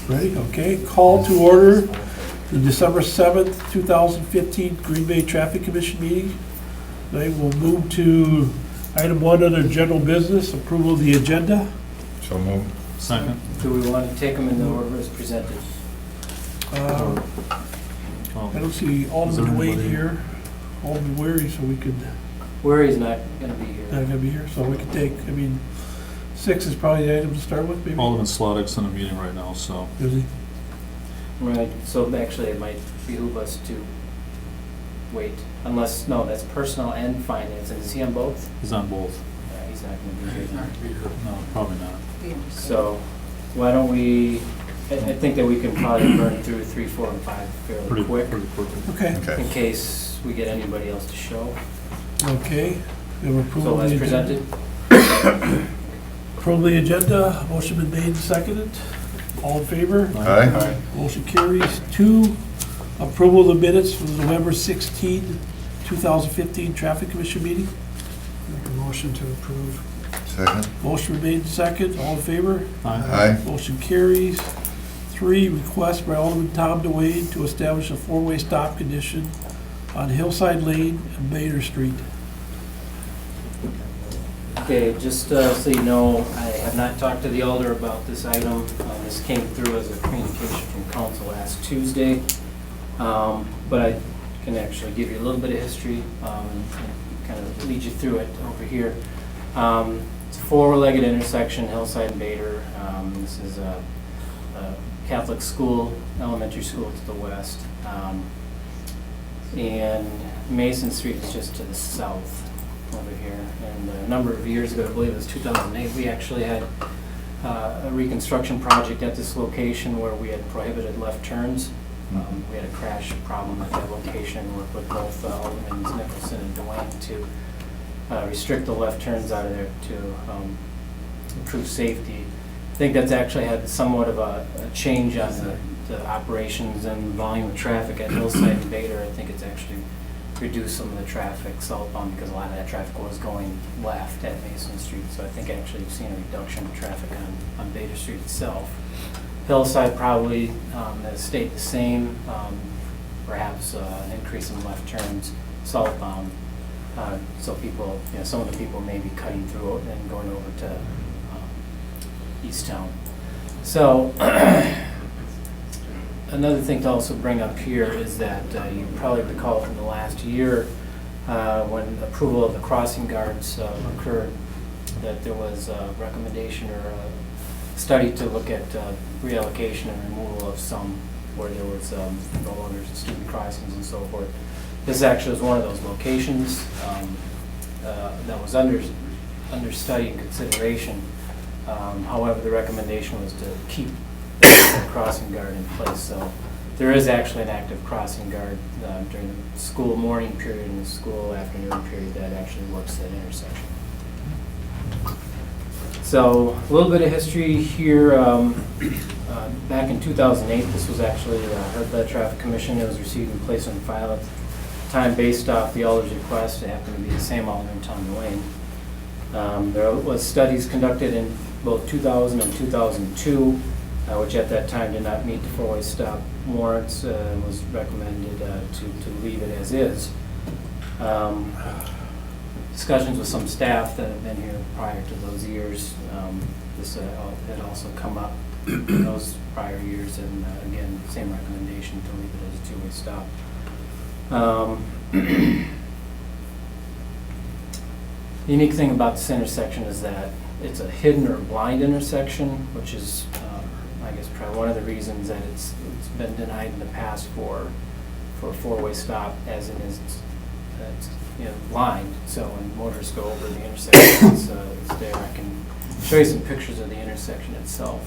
Ready? Okay. Call to order the December 7th, 2015 Green Bay Traffic Commission meeting. Tonight we'll move to item 1 under general business, approval of the agenda. So moved. Second. Do we want to take them in the order as presented? I don't see Alderman Wade here, Alderman Weary, so we could, Where he's not going to be not here. gonna be here, so we could take, 6 is probably the item to start with, maybe? Alderman Slotnick's in a meeting right now, so. Is he? Right, so actually it might behoove us to wait, unless, no, that's personnel and finance, and is he on both? He's on both. He's not going to be here. No, probably not. So why don't we, I think that we can probably burn through 3, 4, and 5 fairly quick, Pretty quickly. Okay, Okay. in case we get anybody else to show. okay. We have approval So of the as agenda. presented, Approval of the agenda, motion been made and seconded. All in favor? Aye. Motion carries. 2, approval of the minutes for the November 16, 2015 Traffic Commission meeting. Make a motion to approve. Second. Motion been made and seconded. All in favor? Aye. Motion carries. 3, request by Alderman Tom DeWade to establish a 4-way stop condition on Hillside Lane and Bader Street. okay, just so you know, I have not talked to the Alder about this item. This came through as a communication from council last Tuesday. But I can actually give you a little bit of history and kind of lead you through it over here. It's a 4-legged intersection, Hillside and Bader. This is a Catholic school, elementary school to the west. And Mason Street is just to the south over here. And a number of years ago, I believe it was 2008, we actually had a reconstruction project at this location where we had prohibited left turns. We had a crash problem at that location, worked with both Aldermans Nicholson and Dwayne to restrict the left turns out of there to improve safety. I think that's actually had somewhat of a change on the operations and volume of traffic at Hillside and Bader. I think it's actually reduced some of the traffic southbound because a lot of that traffic was going left at Mason Street. So I think actually you've seen a reduction of traffic on Bader Street itself. Hillside probably has stayed the same, perhaps an increase in left turns southbound. So people, some of the people may be cutting through and going over to Easttown. So another thing to also bring up here is that you probably recall from the last year when approval of the crossing guards occurred, that there was a recommendation or a study to look at reallocation and removal of some where there was no longer student crossings and so forth. This actually was one of those locations that was under study and consideration. However, the recommendation was to keep the crossing guard in place. So there is actually an active crossing guard during the school morning period and the school afternoon period that actually works that intersection. So a little bit of history here. Back in 2008, this was actually heard by the Traffic Commission. It was received and placed on file at the time based off the Alder's request. It happened to be the same Alderman, Tom DeWayne. There was studies conducted in both 2000 and 2002, which at that time did not meet the 4-way stop warrants. Was recommended to leave it as is. Discussions with some staff that have been here prior to those years. This had also come up in those prior years, and again, same recommendation to leave it as a 2-way stop. The unique thing about this intersection is that it's a hidden or blind intersection, which is, I guess, probably one of the reasons that it's been denied in the past for a 4-way stop, as it is it's blind. So when motorists go over the intersection, it's there. I can show you some pictures of the intersection itself.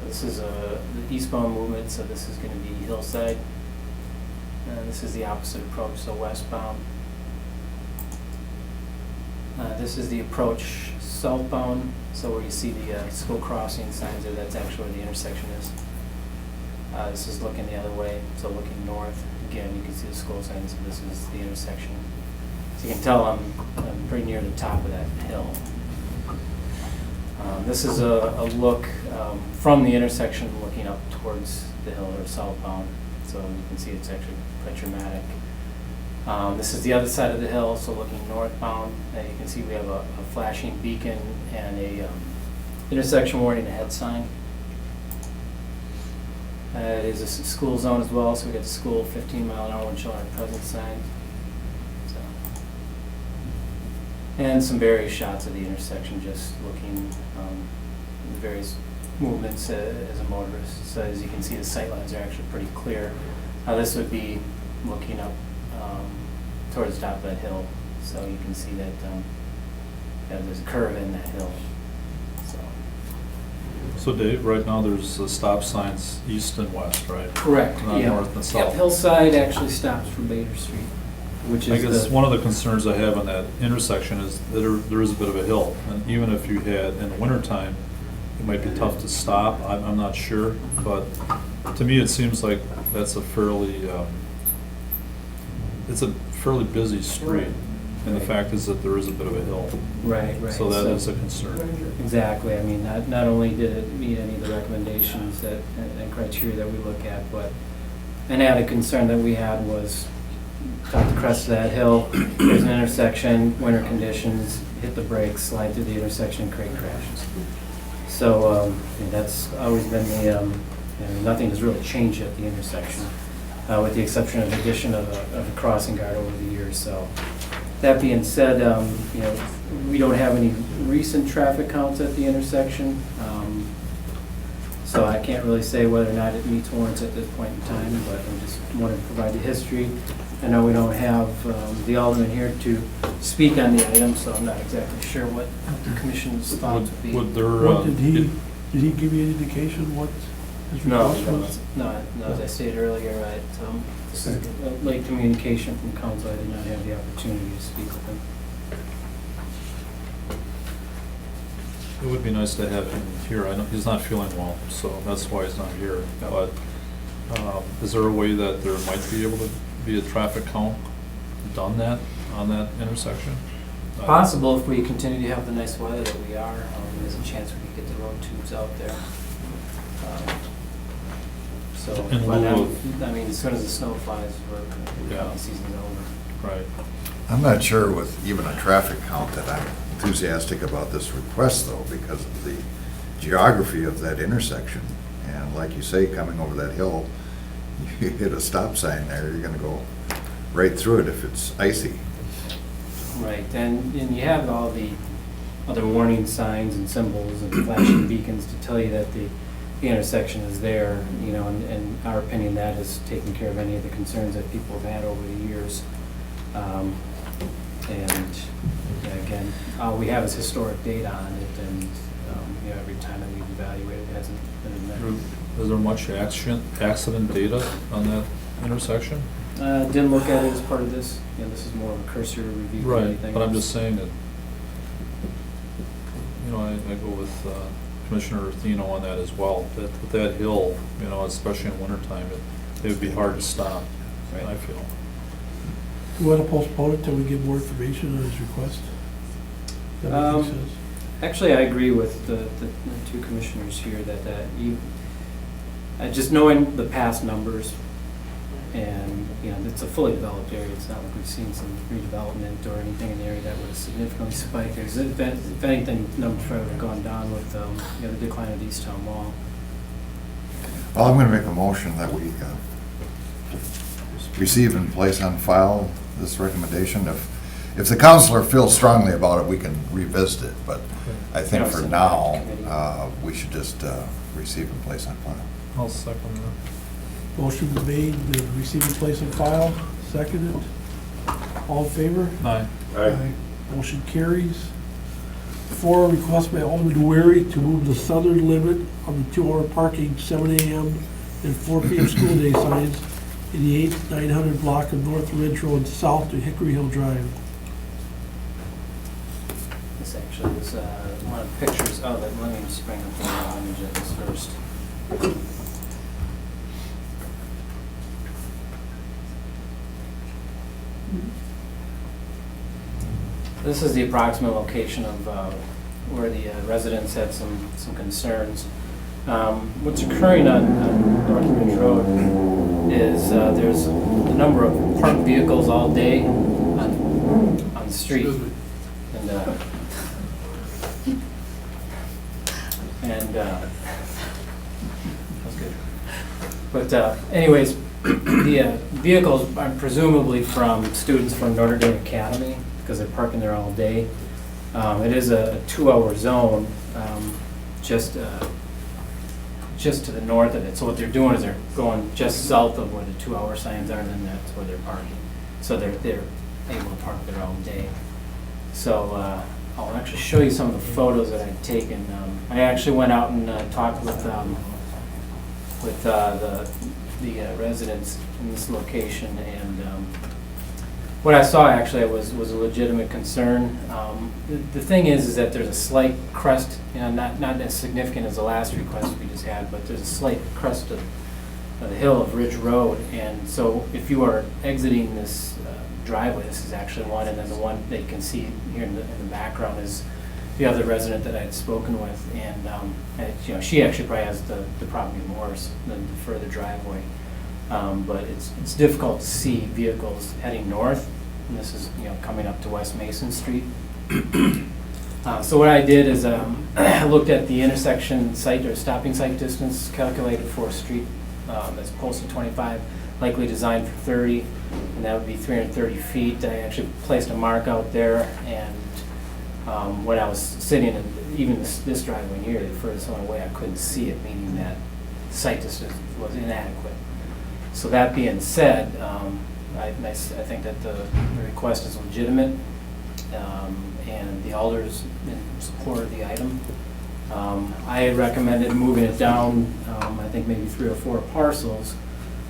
This is the eastbound movement, so this is going to be Hillside. And this is the opposite approach, so westbound. This is the approach southbound, so where you see the school crossing signs there, that's actually where the intersection is. This is looking the other way, so looking north. Again, you can see the school signs, and this is the intersection. So you can tell I'm pretty near the top of that hill. This is a look from the intersection looking up towards the hill or southbound. So you can see it's actually quite dramatic. This is the other side of the hill, so looking northbound. And you can see we have a flashing beacon and a intersection warning ahead sign. It is a school zone as well, so we got the school 15-mile-an-hour when children are present sign. So. And some various shots of the intersection, just looking the various movements as a motorist. So as you can see, the sight lines are actually pretty clear. This would be looking up towards the top of that hill, so you can see that there's a curve in that hill. So Dave, right now there's stop signs east and west, right? Correct, Not yeah. north and Yep, south. Hillside actually stops from Bader Street, which I is guess the, one of the concerns I have on that intersection is that there is a bit of a hill. And even if you had, in the wintertime, it might be tough to stop, I'm not sure. But to me, it seems like that's a fairly, it's a fairly busy street. And the fact is that there is a bit of a hill. right. So that is a concern. Exactly, I mean, not only did it meet any of the recommendations that, and criteria that we look at, but an added concern that we had was top the crest of that hill, there's an intersection, winter conditions, hit the brakes, slide through the intersection, create crashes. So that's always been the, nothing has really changed at the intersection, with the exception of addition of a crossing guard over the years. So that being said, we don't have any recent traffic counts at the intersection, so I can't really say whether or not it meets warrants at this point in time, but I just wanted to provide the history. I know we don't have the alderman here to speak on the item, so I'm not exactly sure what the commission's thoughts would be. Would there, What did he give you any indication what his No, request was? no, as I stated earlier, this is a late communication from council. I did not have the opportunity to speak with him. it would be nice to have him here. I know he's not feeling well, so that's why he's not here. But is there a way that there might be able to be a traffic count done that on that intersection? Possible if we continue to have the nice weather that we are. There's a chance we could get the road tubes out there. So, In but lieu I mean, as soon as the snow flies, Yeah. the season's over. Right. I'm not sure with even a traffic count that I'm enthusiastic about this request though, because of the geography of that intersection. And like you say, coming over that hill, you hit a stop sign there, you're gonna go right through it if it's icy. Right, and you have all the other warning signs and symbols and flashing beacons to tell you that the intersection is there, and in our opinion, that is taking care of any of the concerns that people have had over the years. Again, all we have is historic data on it, and every time that we've evaluated, it hasn't been met. Is there much accident data on that intersection? Didn't look at it as part of this. This is more of a cursory review than Right, anything but I'm else. just saying that, I go with Commissioner Thino on that as well. That with that hill, especially in wintertime, it would be hard to stop, Right. I feel. Do you want to postpone it till we get more information on his request? Does that make sense? Actually, I agree with the two commissioners here that just knowing the past numbers, and it's a fully developed area. It's not like we've seen some redevelopment or anything in the area that would have significantly spiked. If anything, numbers probably would have gone down with the decline of the East Town Mall. Well, I'm gonna make a motion that we receive and place on file this recommendation. If the counselor feels strongly about it, we can revisit it, but I think for now, we should just receive and place on file. I'll second that. Motion was made, to receive and place on file, seconded. All in favor? Aye. Motion carries. 4, request by Alderman Dewary to move the southern limit of the 2-hour parking 7 a.m. and 4 p.m. school day signs in the 900 block of North Ridge Road south to Hickory Hill Drive. actually, it was one of the pictures of it. Let me just bring up the image of this first. This is the approximate location of where the residents had some concerns. What's occurring on North Ridge Road is there's a number of parked vehicles all day on the street. That's good. But anyways, the vehicles are presumably from students from Notre Dame Academy because they're parking there all day. It is a 2-hour zone, just to the north of it. So what they're doing is they're going just south of where the 2-hour signs are, and then that's where they're parking. So they're able to park there all day. So I'll actually show you some of the photos that I've taken. I actually went out and talked with the residents in this location, and what I saw actually was a legitimate concern. The thing is that there's a slight crest, not as significant as the last request we just had, but there's a slight crest of the hill of Ridge Road, and so if you are exiting this driveway, this is actually one, and then the one that you can see here in the background is the other resident that I had spoken with, and she actually probably has the problem even worse than the further driveway. But it's difficult to see vehicles heading north, and this is coming up to West Mason Street. So what I did is I looked at the intersection site or stopping site distance calculated for a street that's posted 25, likely designed for 30, and that would be 330 feet. I actually placed a mark out there, and when I was sitting in even this driveway here, the furthest one away, I couldn't see it, meaning that site distance was inadequate. So that being said, I think that the request is legitimate, and the alder's in support of the item. I had recommended moving it down, I think maybe 3 or 4 parcels,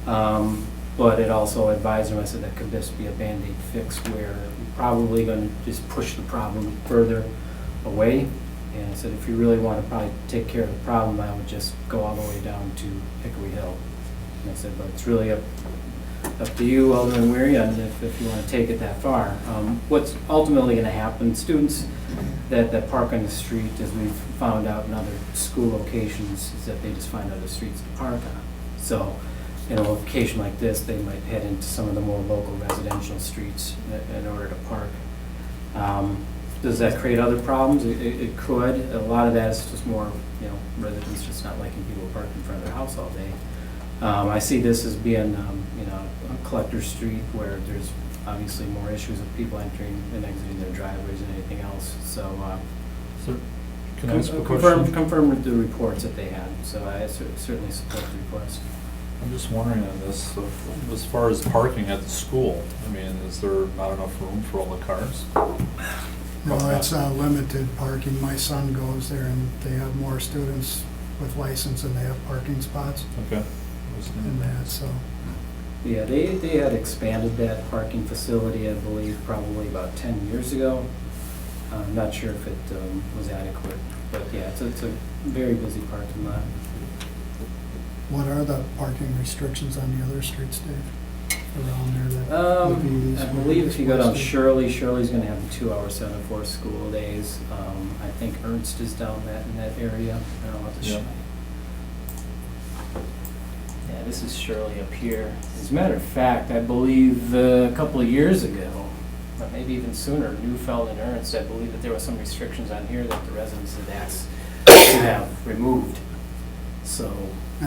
but it also advised them, I said that could this be a Band-Aid fix where you're probably going to just push the problem further away. And I said if you really want to probably take care of the problem, I would just go all the way down to Hickory Hill. And I said, but it's really up to you, Alderman Weary, and if you want to take it that far. What's ultimately going to happen, students that park on the street, as we've found out in other school locations, is that they just find other streets to park on. So in a location like this, they might head into some of the more local residential streets in order to park. Does that create other problems? It could. A lot of that is just more, residents just not liking people park in front of their house all day. I see this as being, a collector street where there's obviously more issues of people entering and exiting their driveways than anything else. So, Can I ask a question? confirm the reports that they had. So I certainly support the request. I'm just wondering on this, as far as parking at the school, I mean, is there not enough room for all the cars? No, it's limited parking. My son goes there and they have more students with license and they have parking spots Okay. in that, so. Yeah, they had expanded that parking facility, I believe, probably about 10 years ago. I'm not sure if it was adequate, but yeah, it's a very busy parking lot. What are the parking restrictions on the other streets, Dave, around there that would be these? I believe if you go down Shirley's going to have the 2-hour 7-4 school days. I think Ernst is down in that area. I don't know what the Yeah. Yeah, this is Shirley up here. As a matter of fact, I believe a couple of years ago, or maybe even sooner, Neufeld and Ernst, I believe that there were some restrictions on here that the residents had asked to have removed. So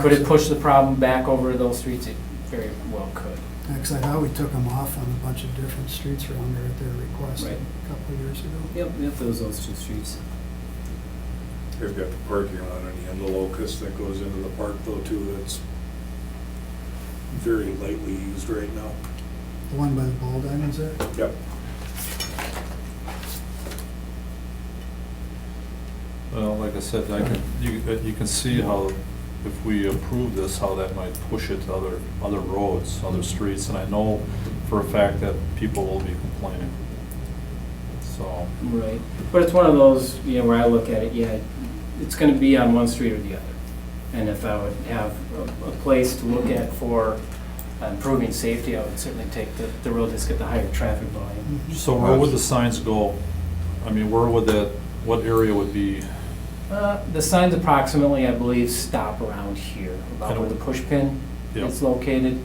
could it push the problem back over to those streets? It very well could. Because I thought we took them off on a bunch of different streets around there at their request Right. a couple of years ago. Yep, those 2 streets. They've got the parking lot on the end of Locust that goes into the park though too, that's very lightly used right now. The one by the ball diamonds there? Yep. Well, like I said, you can see how, if we approve this, how that might push it to other roads, other streets, and I know for a fact that people will be complaining. So, Right, but it's one of those, you know, where I look at it, yeah, it's gonna be on one street or the other. And if I would have a place to look at for improving safety, I would certainly take the road that's got the higher traffic volume. so where would the signs go? I mean, where would that, what area would be? The signs approximately, I believe, stop around here, about where the push pin Yeah. is located.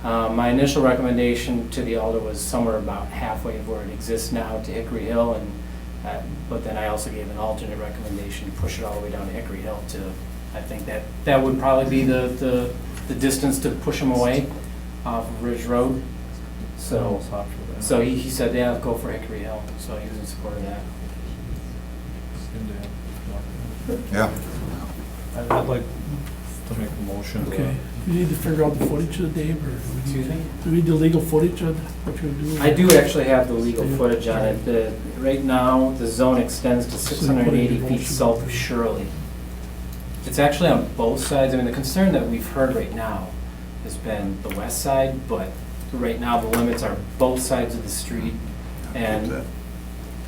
My initial recommendation to the Alder was somewhere about halfway of where it exists now to Hickory Hill, and, but then I also gave an alternate recommendation to push it all the way down to Hickory Hill to, I think that would probably be the distance to push them away off of Ridge Road. So, so he said, yeah, go for Hickory Hill, so he was in support of that. Yeah. I'd like to make a motion to. Okay, you need to figure out the footage of the Dave, or? Excuse me? Do we need the legal footage on what you're doing? I do actually have the legal footage on it. Right now, the zone extends to 680 feet south of Shirley. It's actually on both sides. I mean, the concern that we've heard right now has been the west side, but right now the limits are both sides of the street. And,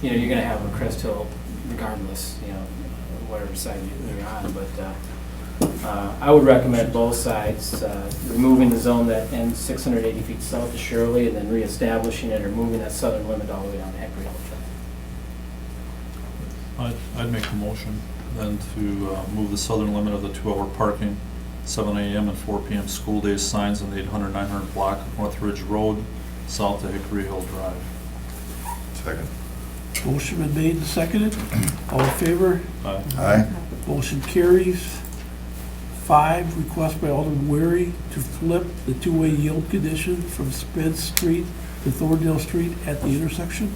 you know, you're gonna have a Crest Hill regardless, you know, whatever side you're on, but I would recommend both sides, removing the zone that ends 680 feet south of Shirley and then reestablishing it or moving that southern limit all the way down to Hickory Hill. I'd make a motion then to move the southern limit of the 2-hour parking, 7 a.m. and 4 p.m. school days signs in the 800-900 block of North Ridge Road, south to Hickory Hill Drive. Second. Motion been made and seconded. All in favor? Aye. Aye. Motion carries. 5, request by Alderman Weary to flip the two-way yield condition from Spence Street to Thorndale Street at the intersection.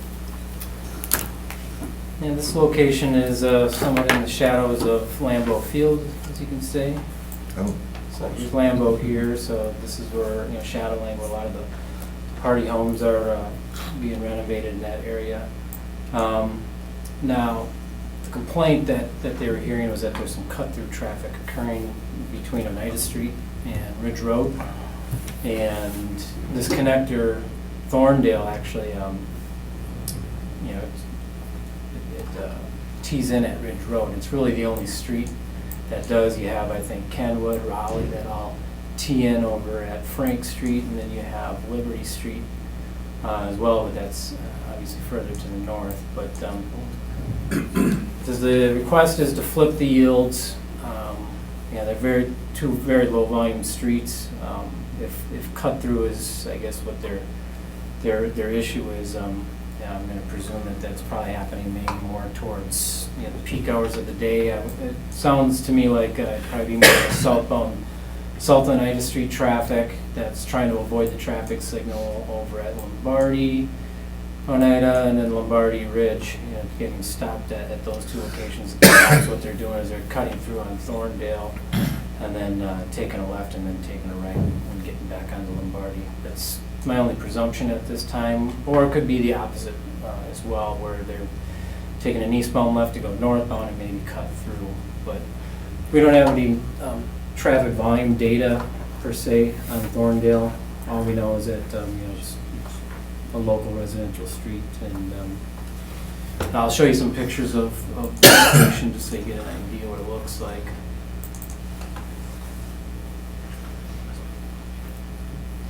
And this location is somewhat in the shadows of Lambeau Field, as you can see. Oh, So here's Lambeau here, so this is where, you know, shadowing where a lot of the party homes are being renovated in that area. Now, the complaint that they were hearing was that there's some cut-through traffic occurring between Oneida Street and Ridge Road. And this connector, Thorndale, actually, you know, it tees in at Ridge Road. It's really the only street that does. You have, I think, Kenwood, Raleigh, that all tee in over at Frank Street, and then you have Liberty Street as well, but that's obviously further to the north. But the request is to flip the yields. Yeah, they're two very low volume streets. If cut through is, I guess, what their issue is, yeah, I'm going to presume that that's probably happening maybe more towards, you know, the peak hours of the day. It sounds to me like it'd probably be more southbound, South Oneida Street traffic that's trying to avoid the traffic signal over at Lombardi, Oneida, and then Lombardi Ridge, you know, getting stopped at those two locations. That's what they're doing, is they're cutting through on Thorndale and then taking a left and then taking a right and getting back onto Lombardi. That's my only presumption at this time, or it could be the opposite as well, where they're taking an eastbound left to go northbound and maybe cut through. But we don't have any traffic volume data per se on Thorndale. All we know is that you know, just a local residential street, and I'll show you some pictures of the location just so you get an idea what it looks like.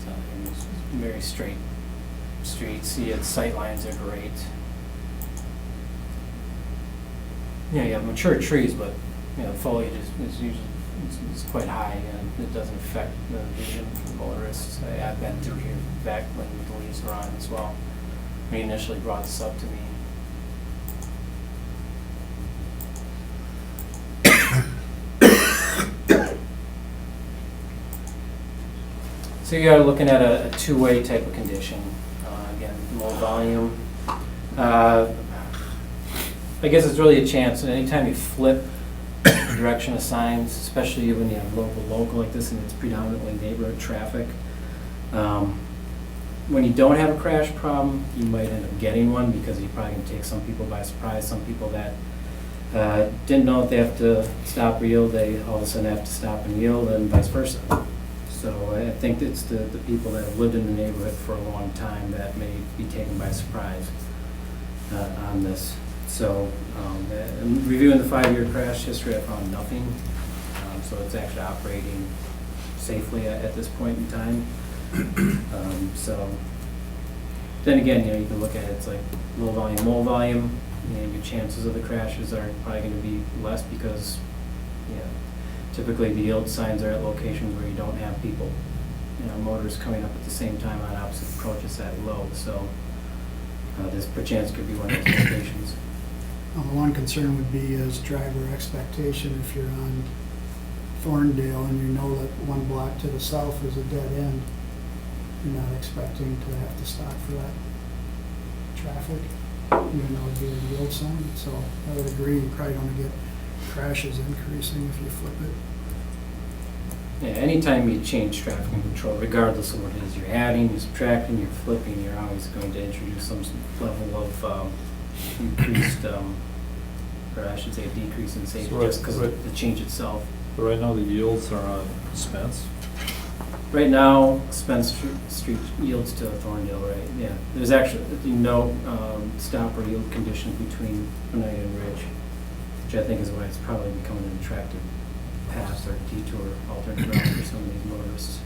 So it's very straight streets. See, its sight lines are great. Yeah, you have mature trees, but you know, foliage is usually it's quite high, and it doesn't affect the vision for motorists. I've been through here back when the leaves were on as well. He initially brought this up to me. So you are looking at a two-way type of condition. Again, low volume. I guess it's really a chance, and anytime you flip the direction of signs, especially when you have local like this and it's predominantly neighborhood traffic, when you don't have a crash problem, you might end up getting one because you probably can take some people by surprise. Some people that didn't know if they have to stop or yield, they all of a sudden have to stop and yield, and vice versa. So I think it's the people that have lived in the neighborhood for a long time that may be taken by surprise. on this. So, in reviewing the 5-year crash history, I found nothing. So it's actually operating safely at this point in time. So, then again, you can look at it, it's like low volume, your chances of the crashes are probably gonna be less because, typically the yield signs are at locations where you don't have people. Motors coming up at the same time on opposite approaches that low, so this perchance could be one of those locations. Well, the one concern would be is driver expectation. If you're on Thorndale and you know that one block to the south is a dead end, you're not expecting to have to stop for that traffic, even though it'd be a yield sign. So I would agree, you're probably gonna get crashes increasing if you flip it. Yeah, anytime you change traffic control, regardless of what it is you're adding, you're subtracting, you're flipping, you're always going to introduce some level of increased, or I should say decrease in safety, So just because of the change itself. But right now, the yields are on Spence. Right now, Spence Street yields to Thorndale, right? Yeah, there's actually no stop or yield conditions between Oneida and Ridge, which I think is why it's probably becoming an attractive path or detour alternate route for some of these motorists.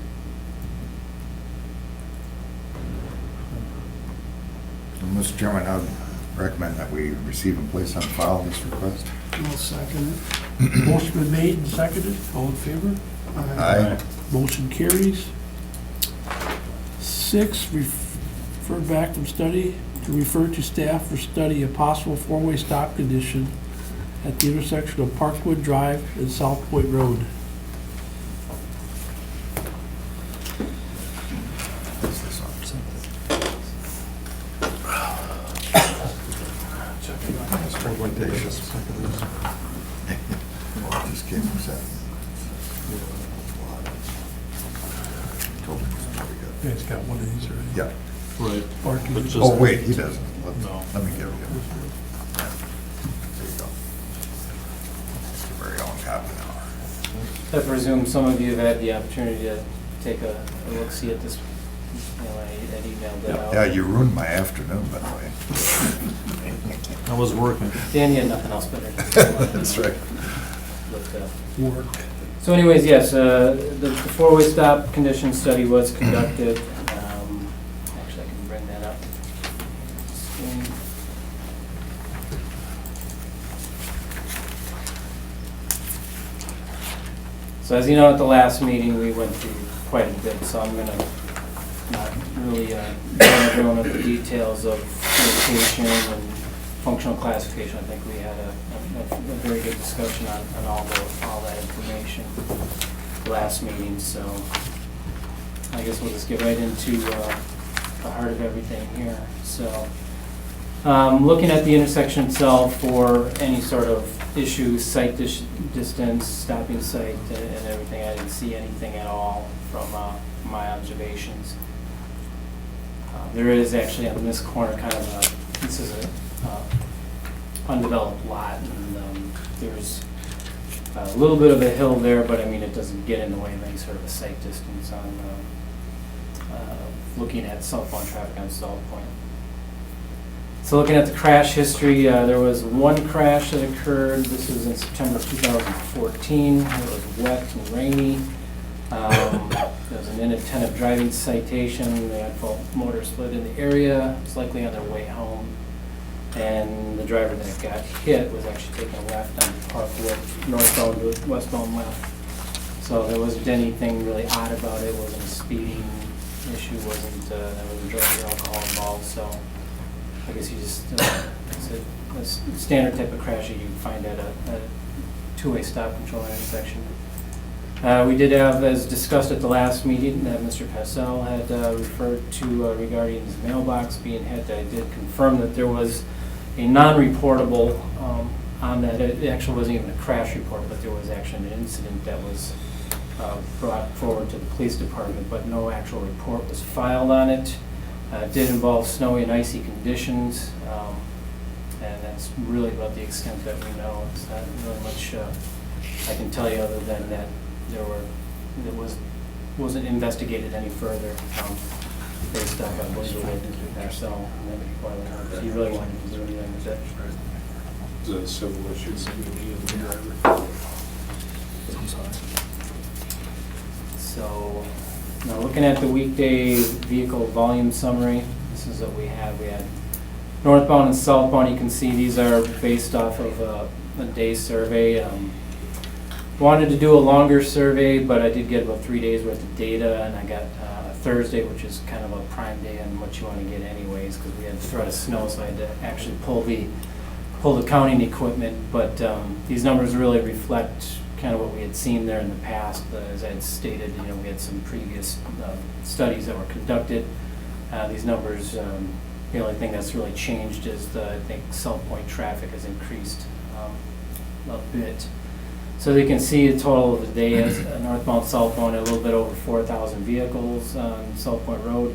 Mr. Chairman, I would recommend that we receive and place on file this request. I'll second it. Motion been made and seconded, all in favor? Aye. Motion carries. 6, refer back from study to refer to staff for study a possible 4-way stop condition at the intersection of Parkwood Drive and South Point Road. What's this one? What day is this? Well, it just came from Saturday. Told him it's pretty good. Yeah, it's got one of these already. Yeah. Right. Parking. But just- Oh, wait, he doesn't. No. Let me give you. There you go. Very own copy now. I presume some of you have had the opportunity to take a look-see at this, I had emailed that out. Yeah, you ruined my afternoon, by the way. I was working. Dan, you had nothing else better to say. That's right. Work. So anyways, yes, the 4-way stop condition study was conducted. Actually, I can bring that up. So as you know, at the last meeting, we went through quite a bit, so I'm gonna not really go into the details of location and functional classification. I think we had a very good discussion on all that information last meeting, so I guess we'll just get right into the heart of everything here. So, looking at the intersection itself for any sort of issue, sight distance, stopping sight, and everything, I didn't see anything at all from my observations. There is actually on this corner kind of this is a undeveloped lot, and there's a little bit of a hill there, but I mean, it doesn't get in the way of any sort of a sight distance on looking at southbound traffic on South Point. So looking at the crash history, there was one crash that occurred. This was in September 2014. It was wet and rainy. There was an inattentive driving citation. They had fault motor split in the area. It was likely on their way home. And the driver that got hit was actually taking a left on Parkwood, northbound to westbound left. So there wasn't anything really odd about it. It wasn't a speeding issue. There wasn't drug or alcohol involved. So I guess you just, it's a standard type of crash that you find at a two-way stop control intersection. We did have, as discussed at the last meeting, that Mr. Passell had referred to regarding his mailbox being hit. I did confirm that there was a non-reportable on that. It actually wasn't even a crash report, but there was actually an incident that was brought forward to the police department, but no actual report was filed on it. It did involve snowy and icy conditions, and that's really about the extent that we know. It's not really much I can tell you other than that wasn't investigated any further. based off, I believe, what we did ourselves. And then before he really wanted to do anything with it. Is that a civil issue between me and the driver? So, now looking at the weekday vehicle volume summary, this is what we had. We had northbound and southbound. You can see these are based off of a day survey. Wanted to do a longer survey, but I did get about 3 days worth of data, and I got Thursday, which is kind of a prime day on what you want to get anyways, because we had a threat of snow, so I had to actually pull the counting equipment. But these numbers really reflect kind of what we had seen there in the past. As I had stated, we had some previous studies that were conducted. These numbers, the only thing that's really changed is I think South Point traffic has increased a bit. So you can see the total of the day is northbound, southbound, a little bit over 4,000 vehicles on South Point Road.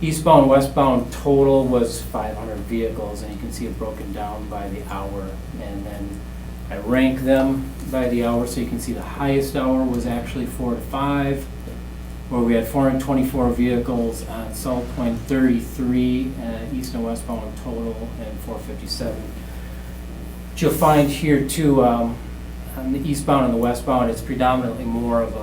Eastbound, westbound total was 500 vehicles, and you can see it broken down by the hour. And then I rank them by the hour, so you can see the highest hour was actually 4 to 5, where we had 424 vehicles on South Point, 33 east and westbound total, and 457. What you'll find here too, on the eastbound and the westbound, it's predominantly more of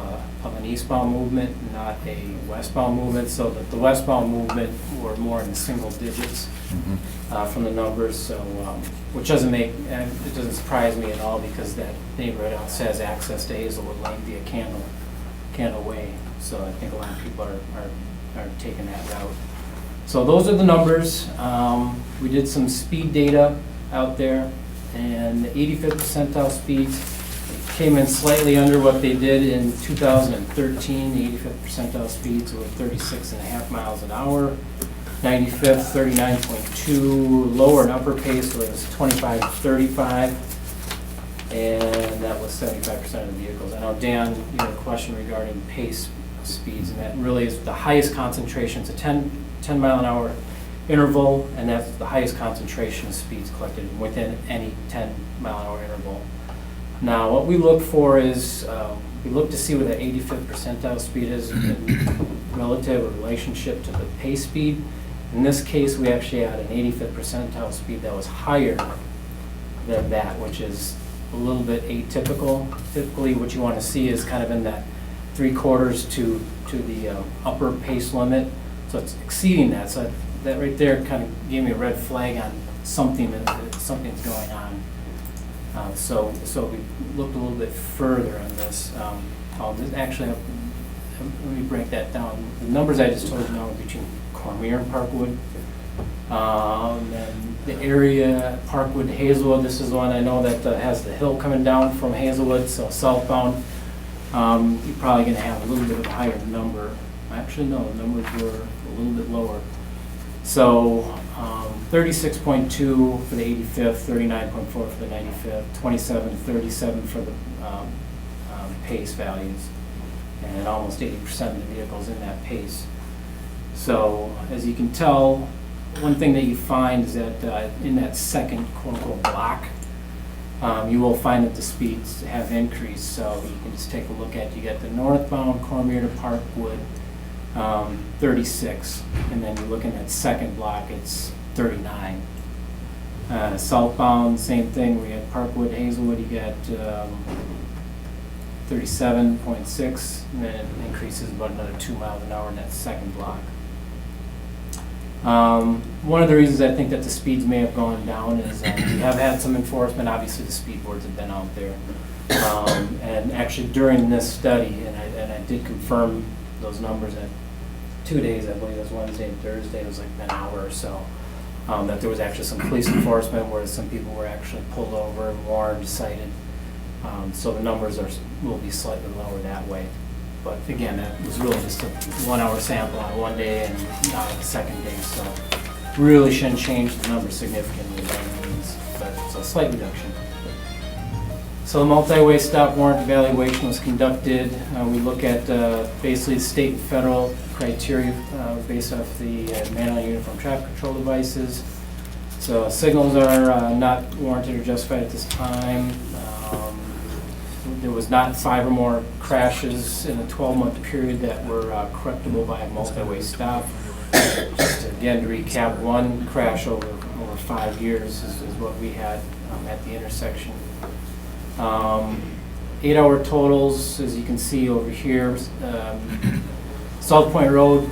an eastbound movement, not a westbound movement, so that the westbound movement were more in the single digits from the numbers, so which doesn't surprise me at all, because that neighborhood also has access to Hazelwood Lane via Candle Way, so I think a lot of people are taking that route. So those are the numbers. We did some speed data out there, and the 85th percentile speeds came in slightly under what they did in 2013. The 85th percentile speeds were 36.5 miles an hour. 95th, 39.2. Lower and upper pace was 25 to 35. And that was 75% of the vehicles. I know, Dan, you had a question regarding pace speeds, and that really is the highest concentration. It's a 10 mile an hour interval, and that's the highest concentration of speeds collected within any 10 mile an hour interval. Now, what we look for is, we look to see what that 85th percentile speed is in relative or relationship to the pace speed. In this case, we actually had an 85th percentile speed that was higher than that, which is a little bit atypical. Typically, what you want to see is kind of in that 3/4 to the upper pace limit. So it's exceeding that. So that right there kind of gave me a red flag on something's going on. So we looked a little bit further on this. Let me break that down. The numbers I just told you now are between Cormier and Parkwood. And the area, Parkwood, Hazelwood, this is the one I know that has the hill coming down from Hazelwood, so southbound. You're probably going to have a little bit of a higher number. Actually, no, the numbers were a little bit lower. So 36.2 for the 85th, 39.4 for the 95th, 27, 37 for the pace values, and almost 80% of the vehicles in that pace. So as you can tell, one thing that you find is that in that second quote-unquote block, you will find that the speeds have increased. So you can just take a look at, you got the northbound Cormier to Parkwood, 36, and then you look in that second block, it's 39. Southbound, same thing. We had Parkwood, Hazelwood, you got 37.6, and then it increases about another 2 miles an hour in that second block. One of the reasons I think that the speeds may have gone down is we have had some enforcement. Obviously, the speed boards have been out there. And actually, during this study, and I did confirm those numbers at 2 days, I believe it was Wednesday and Thursday, it was like an hour or so, that there was actually some police enforcement where some people were actually pulled over, warned, cited. So the numbers will be slightly lower that way. But again, that was really just a 1 hour sample on one day and not on the second day, so really shouldn't change the number significantly by any means, but it's a slight reduction. So the multi-way stop warrant evaluation was conducted. We look at basically state and federal criteria based off the manual uniform traffic control devices. So signals are not warranted or justified at this time. There was not 5 or more crashes in a 12-month period that were correctable by a multi-way stop. Just again, to recap, one crash over 5 years is what we had at the intersection. 8-hour totals, as you can see over here. South Point Road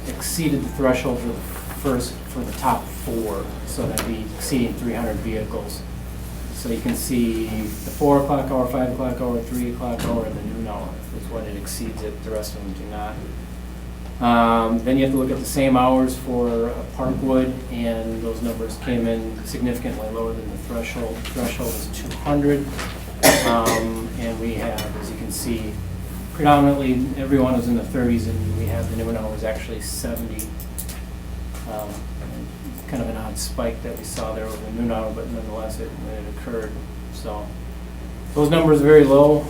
exceeded the threshold for the top 4, so that'd be exceeding 300 vehicles. So you can see the 4 o'clock hour, 5 o'clock hour, 3 o'clock hour, and the noon hour is what it exceeds it. The rest of them do not. Then you have to look at the same hours for Parkwood, and those numbers came in significantly lower than the threshold. The threshold is 200, and we have, as you can see, predominantly everyone was in the 30s, and we have the noon hours actually 70. Kind of an odd spike that we saw there over the noon hour, but nonetheless it occurred. So those numbers are very low,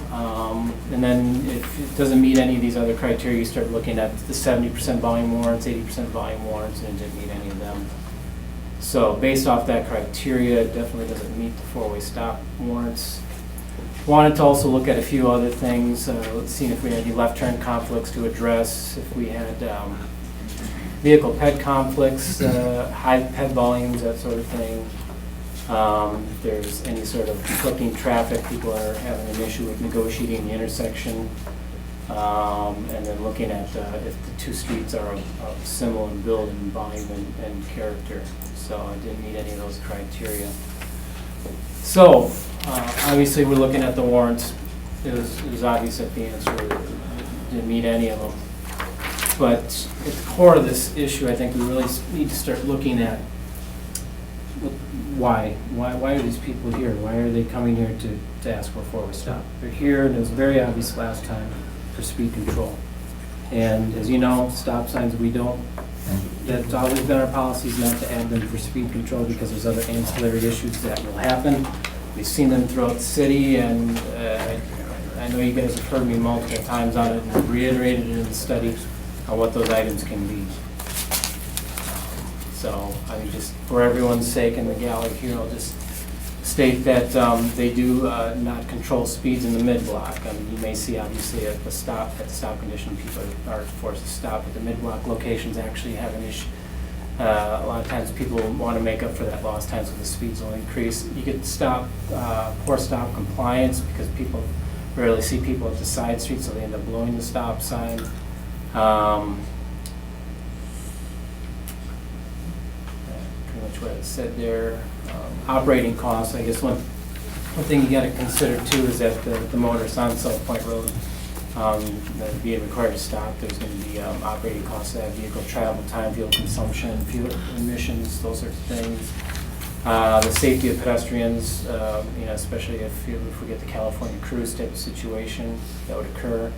and then if it doesn't meet any of these other criteria, you start looking at the 70% volume warrants, 80% volume warrants, and it didn't meet any of them. So based off that criteria, it definitely doesn't meet the 4-way stop warrants. Wanted to also look at a few other things. Let's see if we had any left turn conflicts to address, if we had vehicle ped conflicts, high ped volumes, that sort of thing. If there's any sort of conflicting traffic, people are having an issue with negotiating the intersection. And then looking at if the two streets are of similar build and volume and character. So I didn't meet any of those criteria. So obviously we're looking at the warrants. It was obvious that the answer didn't meet any of them. But at the core of this issue, I think we really need to start looking at why are these people here? Why are they coming here to ask for a 4-way stop? They're here, and it was very obvious last time, for speed control. And as you know, stop signs, that's always been our policy, is not to add them for speed control, because there's other ancillary issues that will happen. We've seen them throughout the city, and I know you guys have heard me multiple times on it, and I've reiterated it in the study on what those items can be. So I mean, just for everyone's sake in the gallery here, I'll just state that they do not control speeds in the mid-block. I mean, you may see obviously at the stop condition, people are forced to stop, but the mid-block locations actually have an issue. A lot of times people want to make up for that lost time, so the speeds will increase. You get poor stop compliance, because people rarely see people at the side street, so they end up blowing the stop sign. Pretty much what it said there. Operating costs, I guess one thing you got to consider too is that the motorists on South Point Road that being required to stop, there's going to be operating costs of that vehicle, travel time, fuel consumption, fuel emissions, those sorts of things. The safety of pedestrians, especially if we get the California cruise type of situation that would occur.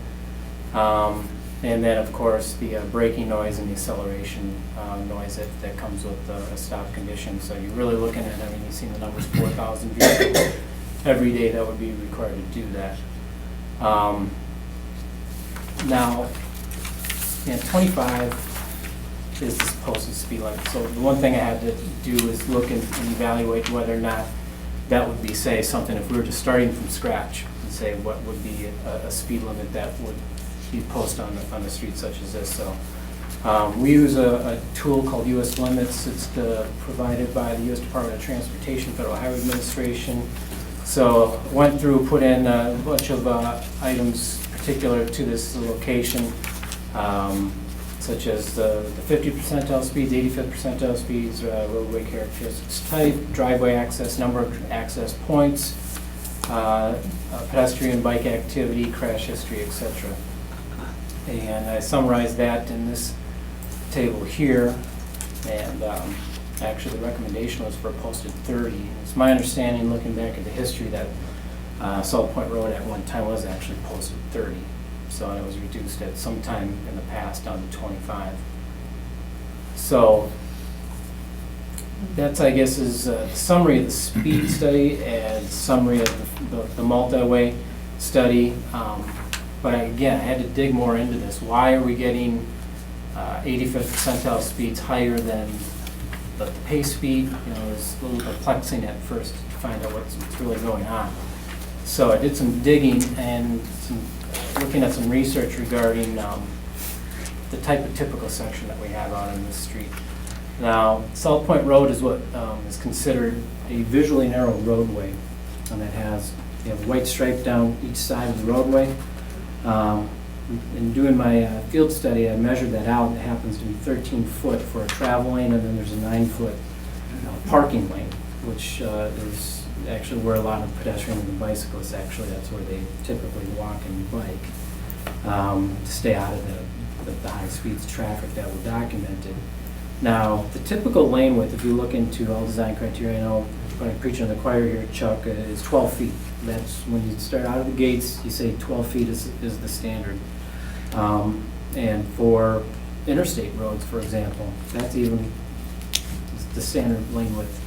And then, of course, the braking noise and the acceleration noise that comes with a stop condition. So you're really looking at, I mean, you've seen the numbers, 4,000 vehicles every day that would be required to do that. Now, 25 is this posted speed limit. So the one thing I had to do is look and evaluate whether or not that would be, say, something, if we were just starting from scratch, and say what would be a speed limit that would be posted on the street such as this. So we use a tool called US Limits. It's provided by the US Department of Transportation, Federal Highway Administration. So went through, put in a bunch of items particular to this location, such as the 50th percentile speeds, 85th percentile speeds, roadway characteristics type, driveway access, number of access points, pedestrian bike activity, crash history, etc. And I summarized that in this table here, and actually the recommendation was for a posted 30. It's my understanding, looking back at the history, that South Point Road at one time was actually posted 30. So it was reduced at some time in the past down to 25. So that's, I guess, is the summary of the speed study and summary of the multi-way study. But again, I had to dig more into this. Why are we getting 85th percentile speeds higher than the pace speed? It was a little perplexing at first to find out what's really going on. So I did some digging and looking at some research regarding the type of typical section that we have out on this street. Now, South Point Road is what is considered a visually narrow roadway, and it has, you have a white stripe down each side of the roadway. In doing my field study, I measured that out. It happens to be 13 foot for a travel lane, and then there's a 9-foot parking lane, which is actually where a lot of pedestrians and bicyclists, actually, that's where they typically walk and bike, to stay out of the high speeds traffic that were documented. Now, the typical lane width, if you look into all design criteria, I know when I preach in the choir here, Chuck, is 12 feet. That's when you start out of the gates, you say 12 feet is the standard. And for interstate roads, for example, that's even, the standard lane width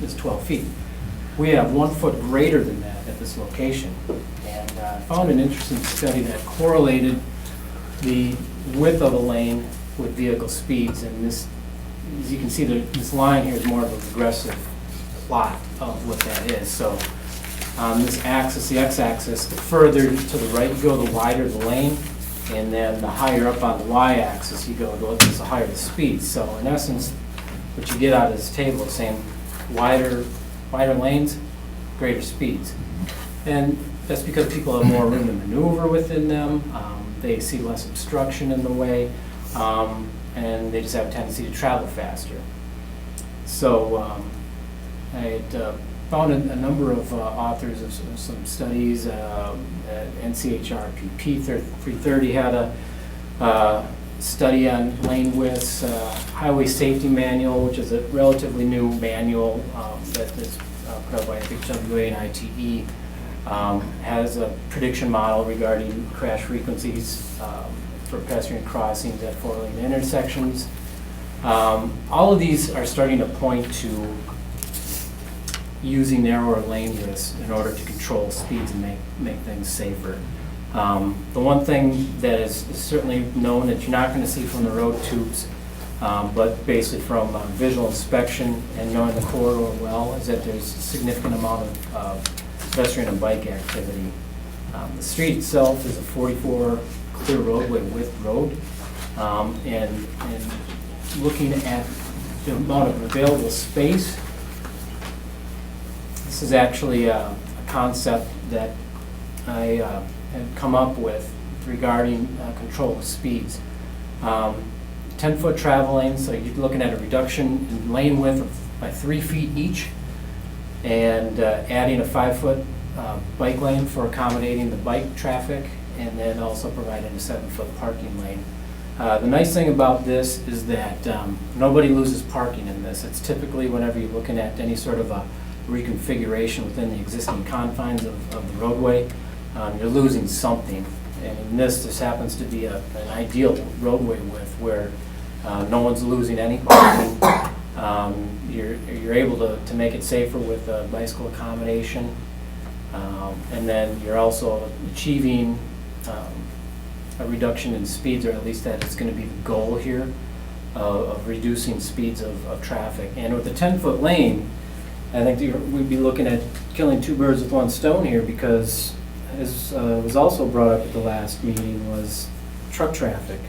is 12 feet. We have 1 foot greater than that at this location. And I found an interesting study that correlated the width of a lane with vehicle speeds. And this, as you can see, this line here is more of a regressive plot of what that is. So on this axis, the x-axis, the further to the right you go, the wider the lane. And then the higher up on the y-axis you go, the higher the speed. So in essence, what you get out of this table is saying wider lanes, greater speeds. And that's because people have more room to maneuver within them. They see less obstruction in the way, and they just have a tendency to travel faster. So I had found a number of authors of some studies. NCHRPP 330 had a study on lane widths. Highway Safety Manual, which is a relatively new manual that is put out by FHWA and ITE, has a prediction model regarding crash frequencies for pedestrian crossings at 4-lane intersections. All of these are starting to point to using narrower lane widths in order to control speeds and make things safer. The one thing that is certainly known that you're not going to see from the road tubes, but basically from visual inspection and knowing the corridor well, is that there's a significant amount of pedestrian and bike activity. The street itself is a 44 clear roadway width road, and looking at the amount of available space, this is actually a concept that I had come up with regarding control of speeds. 10-foot travel lanes, so you're looking at a reduction in lane width by 3 feet each, and adding a 5-foot bike lane for accommodating the bike traffic, and then also providing a 7-foot parking lane. The nice thing about this is that nobody loses parking in this. It's typically whenever you're looking at any sort of a reconfiguration within the existing confines of the roadway, you're losing something. And in this happens to be an ideal roadway width where no one's losing any parking. You're able to make it safer with bicycle accommodation. And then you're also achieving a reduction in speeds, or at least that is going to be the goal here, of reducing speeds of traffic. And with the 10-foot lane, I think we'd be looking at killing 2 birds with 1 stone here, because as was also brought up at the last meeting, was truck traffic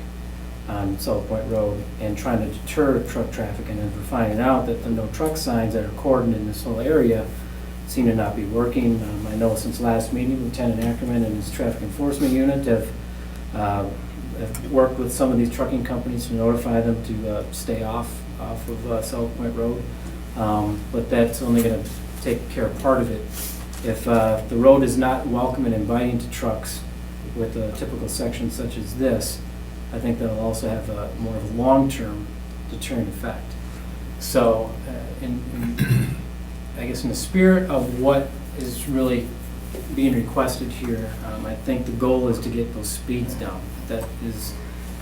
on South Point Road and trying to deter truck traffic. And then we're finding out that the no truck signs that are cordoned in this whole area seem to not be working. I know since last meeting, Lieutenant Ackerman and his traffic enforcement unit have worked with some of these trucking companies to notify them to stay off of South Point Road. But that's only going to take care of part of it. If the road is not welcome and inviting to trucks with a typical section such as this, I think that'll also have more of a long-term deterrent effect. So I guess in the spirit of what is really being requested here, I think the goal is to get those speeds down. That is,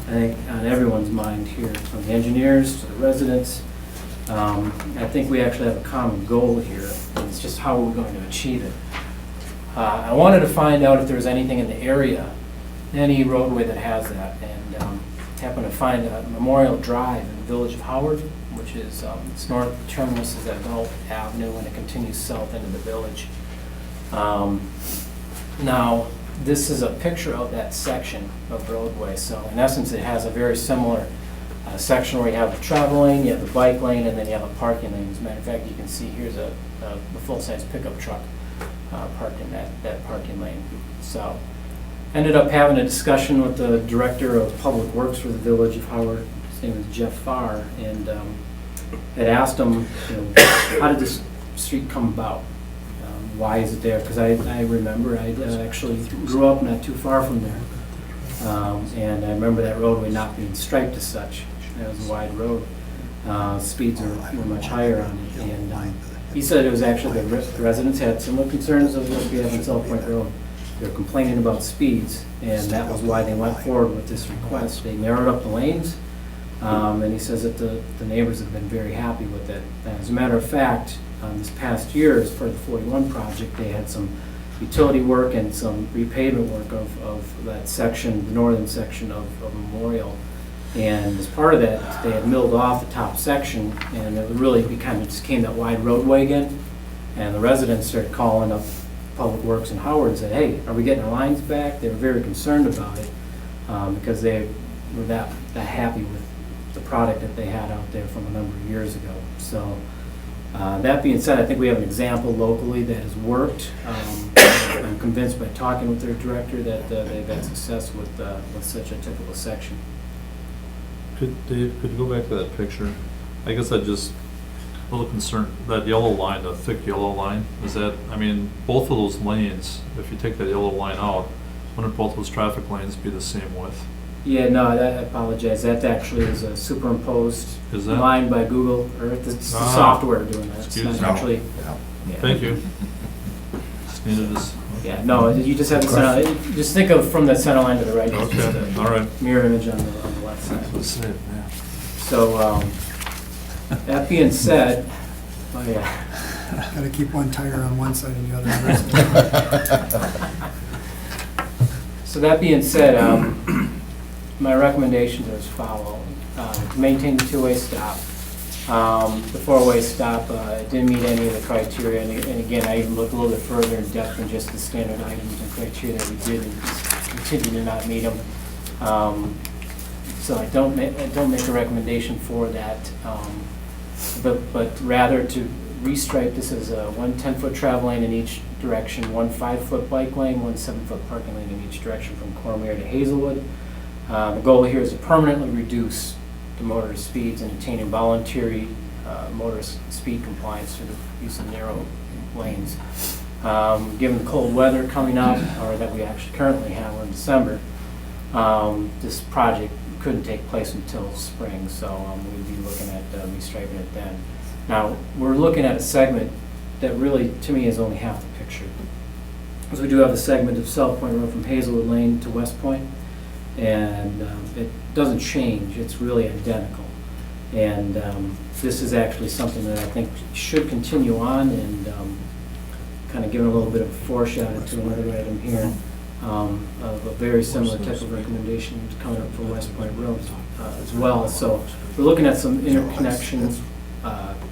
I think, on everyone's mind here, from the engineers to the residents. I think we actually have a common goal here, and it's just how we're going to achieve it. I wanted to find out if there was anything in the area, any roadway that has that, and happened to find a Memorial Drive in the village of Howard, which is its north terminus is at Bell Avenue, and it continues south into the village. Now, this is a picture of that section of roadway. So in essence, it has a very similar section where you have the travel lane, you have the bike lane, and then you have a parking lane. As a matter of fact, you can see here's a full-size pickup truck parked in that parking lane. So ended up having a discussion with the Director of Public Works for the Village of Howard. His name is Jeff Farr, and had asked him, how did this street come about? Why is it there? Because I remember I actually grew up not too far from there. And I remember that roadway not being striped as such. It was a wide road. Speeds were much higher on it. And he said it was actually the residents had similar concerns of what we have in South Point Road. They were complaining about speeds, and that was why they went forward with this request. They narrowed up the lanes, and he says that the neighbors have been very happy with it. As a matter of fact, this past year, as part of the 41 project, they had some utility work and some repavement work of that section, the northern section of Memorial. And as part of that, they had milled off the top section, and it really just became that wide roadway again. And the residents started calling up Public Works in Howard and said, hey, are we getting our lines back? They were very concerned about it because they were that happy with the product that they had out there from a number of years ago. So that being said, I think we have an example locally that has worked. I'm convinced by talking with their director that they've had success with such a typical section. Dave, could you go back to that picture? I guess I'm just a little concerned, that yellow line, the thick yellow line, is that, I mean, both of those lanes, if you take that yellow line out, wouldn't both those traffic lanes be the same width? Yeah, no, I apologize. That actually is a superimposed Is that? line by Google Earth. It's the software doing that. It's Excuse not me. actually. Yeah. Yeah. Thank you. Just needed this. Yeah, no, you just have the center. Just think of from the center line to the right. It's just Okay, a all right. mirror image on the left side. Let's see, yeah. So that being said, oh yeah. Gotta keep one tire on one side and the other on the other. So that being said, my recommendations are as follow. To maintain the two-way stop. The four-way stop didn't meet any of the criteria, and again, I even looked a little bit further in depth than just the standard items and criteria that we did, and continue to not meet them. So I don't make a recommendation for that, but rather to restripe this as one 10-foot travel lane in each direction, one 5-foot bike lane, one 7-foot parking lane in each direction from Cormier to Hazelwood. The goal here is to permanently reduce the motorist speeds and attaining voluntary motorist speed compliance through the use of narrow lanes. Given the cold weather coming up, or that we actually currently have in December, this project couldn't take place until spring, so we'd be looking at restriping it then. Now, we're looking at a segment that really, to me, is only half the picture. Because we do have a segment of South Point Road from Hazelwood Lane to West Point, and it doesn't change, it's really identical. And this is actually something that I think should continue on, and kind of giving a little bit of a foreshadow to another item here of a very similar type of recommendation coming up for West Point Road as well. So we're looking at some interconnections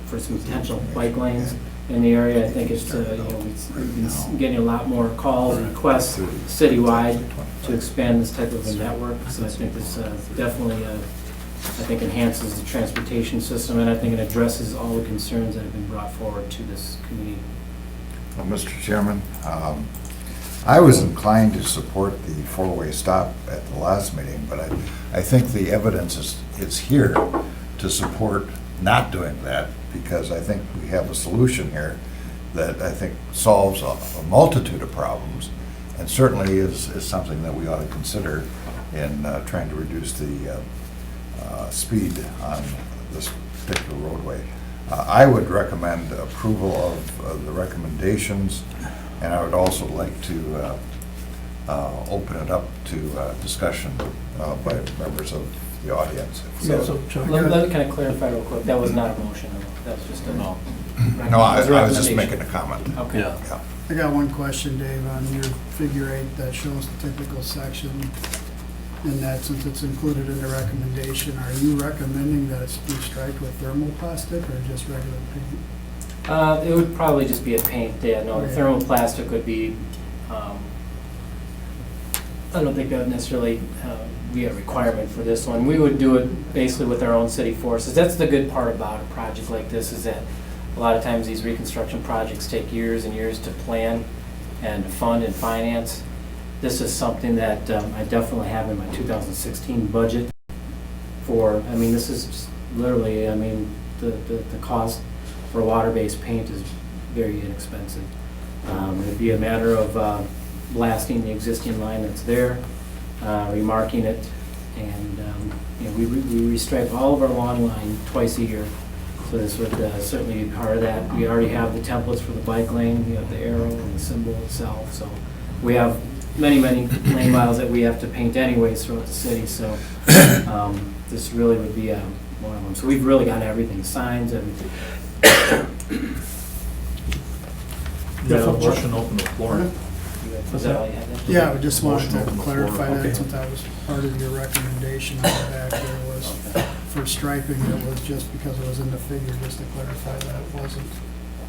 for some potential bike lanes in the area. I think it's, we've been getting a lot more calls and requests citywide to expand this type of a network. So I think this definitely, enhances the transportation system, and I think it addresses all the concerns that have been brought forward to this committee. Well, Mr. Chairman, I was inclined to support the four-way stop at the last meeting, but I think the evidence is here to support not doing that, because I think we have a solution here that I think solves a multitude of problems, and certainly is something that we ought to consider in trying to reduce the speed on this particular roadway. I would recommend approval of the recommendations, and I would also like to open it up to discussion by members of the audience. Yeah, so, Chuck, Let me kind of clarify real quick. That was not a motion. That was just a No. No, I was just recommendation. making a comment. Okay. Yeah. Yeah. I got one question, Dave, on your figure 8 that shows the typical section. And that, since it's included in the recommendation, are you recommending that it's be striped with thermoplastic or just regular paint? It would probably just be a paint, yeah, no, the Okay. thermoplastic would be I don't think that would necessarily be a requirement for this one. We would do it basically with our own city forces. That's the good part about a project like this, is that a lot of times these reconstruction projects take years and years to plan and to fund and finance. This is something that I definitely have in my 2016 budget for, I mean, this is literally, I mean, the cost for water-based paint is very inexpensive. It'd be a matter of blasting the existing line that's there, remarking it, and you know, we restripe all of our lawn line twice a year. So this would certainly be part of that. We already have the templates for the bike lane, we have the arrow and the symbol itself. So we have many lane miles that we have to paint anyways throughout the city. So this really would be one of them. So we've really got everything, signs, everything. Is that a motion to open the floor? Is that all you had? Yeah, I just wanted Motion open to the floor. clarify Okay. that since that was part of your recommendation on the back there was for striping, it was just because it was in the figure, just to clarify that it wasn't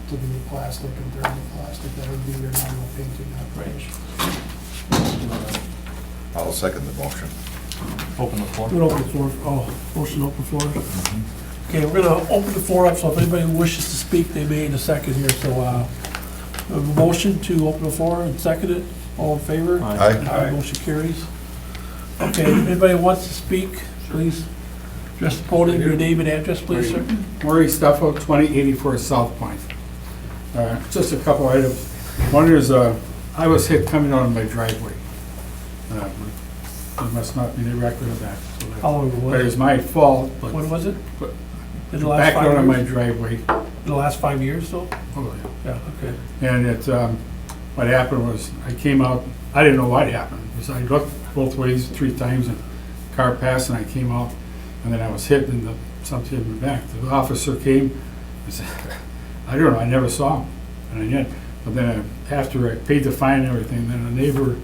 to be plastic and thermoplastic, that would be your normal painting operation. I'll second the motion. Open the floor. We're gonna open the floor, motion to open the floor. Okay, we're gonna open the floor up, so if anybody wishes to speak, they may in a second here, so, we have a motion to open the floor and second it, all in favor? Aye. Motion carries. Okay, anybody wants to speak, please, address the podium, your name and address, please, sir. Murray Stuffo, 2084 South Point. Just a couple items. One is, I was hit coming out of my driveway. There must not be any record of that. So that- How long But it was was it? my fault, but When was it? But- In the last back out of 5 my years? driveway. In the last 5 years, though? Oh, yeah. Yeah, okay. And it, what happened was, I came out, I didn't know what happened, because I looked both ways 3 times, and car passed, and I came out, and then I was hit in something in the back. The officer came, I said, I don't know, I never saw him, and I did. But then after I paid the fine and everything, then a neighbor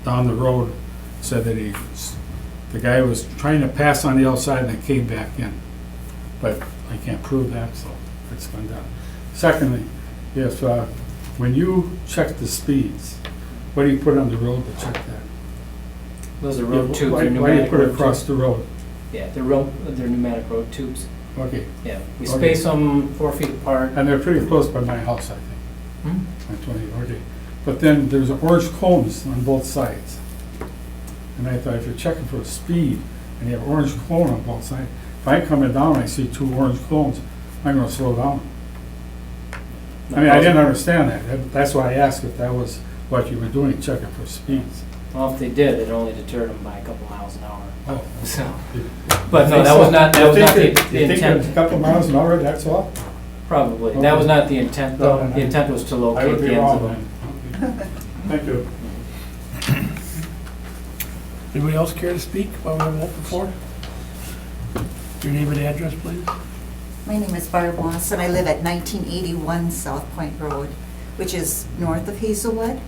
down the road said that the guy was trying to pass on the outside and then came back in. But I can't prove that, so it's gone down. Secondly, if, when you check the speeds, what do you put on the road to check that? Those are road tubes, Why they're do you pneumatic put it road across tubes. the road? Yeah, they're pneumatic road tubes. Okay, Yeah, we Okay. space them 4 feet apart. and they're pretty close by my house, I think, Hmm? on 20, okay. But then there's orange cones on both sides. And I thought, if you're checking for speed, and you have orange cone on both sides, if I'm coming down and I see 2 orange cones, I'm gonna slow down. I mean, I didn't understand that. That's why I asked if that was what you were doing, checking for speeds. Well, if they did, it only deterred them by a couple miles an hour. Oh. So, but no, that was not the You think a intent, couple miles an hour, that's all? probably. That was not the intent, though. The intent was to I locate would be the ends of wrong them. then. Thank you. Anybody else care to speak while we're open the floor? Your name and address, please. My name is Barb Moss, and I live at 1981 South Point Road, which is north of Hazelwood.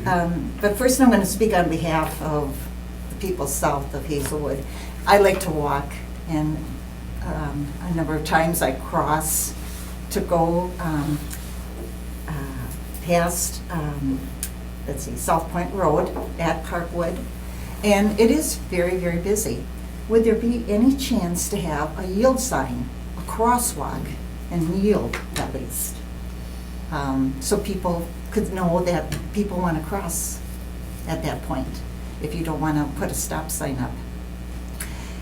But first, I'm going to speak on behalf of the people south of Hazelwood. I like to walk, and a number of times I cross to go past, South Point Road at Parkwood, and it is very, very busy. Would there be any chance to have a yield sign, a crosswalk, and yield at least? So people could know that people want to cross at that point, if you don't want to put a stop sign up.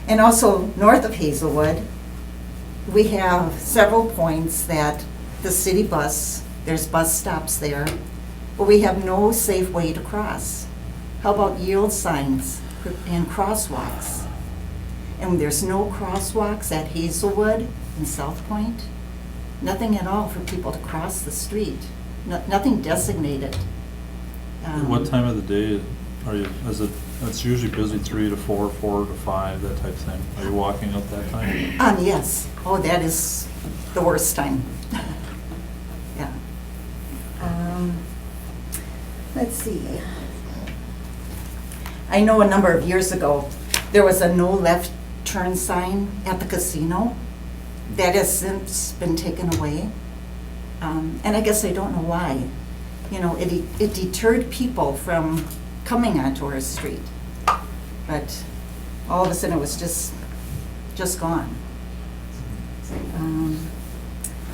And also, north of Hazelwood, we have several points that the city bus, there's bus stops there, but we have no safe way to cross. How about yield signs and crosswalks? And there's no crosswalks at Hazelwood and South Point? Nothing at all for people to cross the street, nothing designated. What time of the day are you, it's usually busy 3 to 4, 4 to 5, that type of thing. Are you walking up that time? Yes, oh, that is the worst time. Yeah. Let's see. I know a number of years ago, there was a no left turn sign at the casino. That has since been taken away. And I guess I don't know why. You know, it deterred people from coming onto our street. But all of a sudden, it was just gone.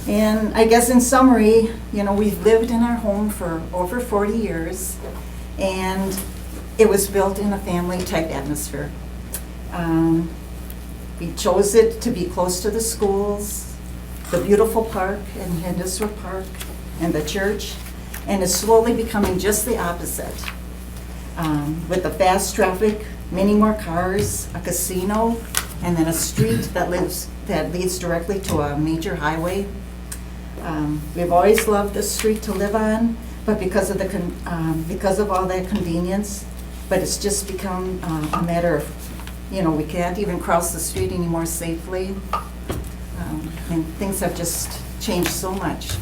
And I guess in summary, you know, we've lived in our home for over 40 years, and it was built in a family-type atmosphere. We chose it to be close to the schools, the beautiful park in Hindisworth Park, and the church, and it's slowly becoming just the opposite. With the fast traffic, many more cars, a casino, and then a street that leads directly to a major highway. We've always loved this street to live on, but because of all that convenience, but it's just become a matter of, you know, we can't even cross the street anymore safely. And things have just changed so much.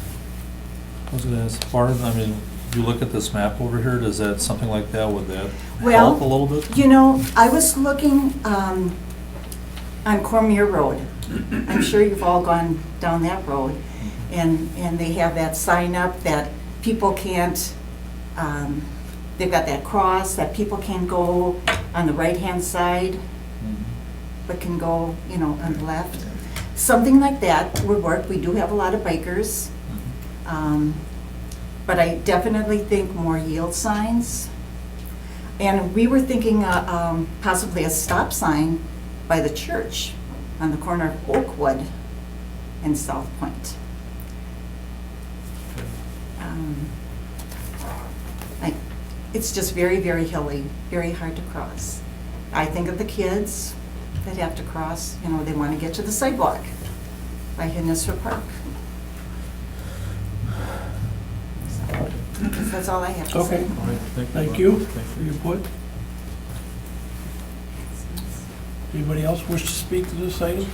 I was gonna ask, Barb, I mean, you look at this map over here, does that, something like that, would that Well, help a little bit? You know, I was looking on Cormier Road. I'm sure you've all gone down that road. And they have that sign up that people can't, they've got that cross that people can go on the right-hand side, but can go, you know, on the left. Something like that would work. We do have a lot of bikers. But I definitely think more yield signs. And we were thinking possibly a stop sign by the church on the corner of Oakwood and South Point. It's just very, very hilly, very hard to cross. I think of the kids that have to cross, you know, they want to get to the sidewalk by Hindisworth Park. So, that's all I have to say. Okay, All right, thank you for your input. Anybody else wish to speak to this item?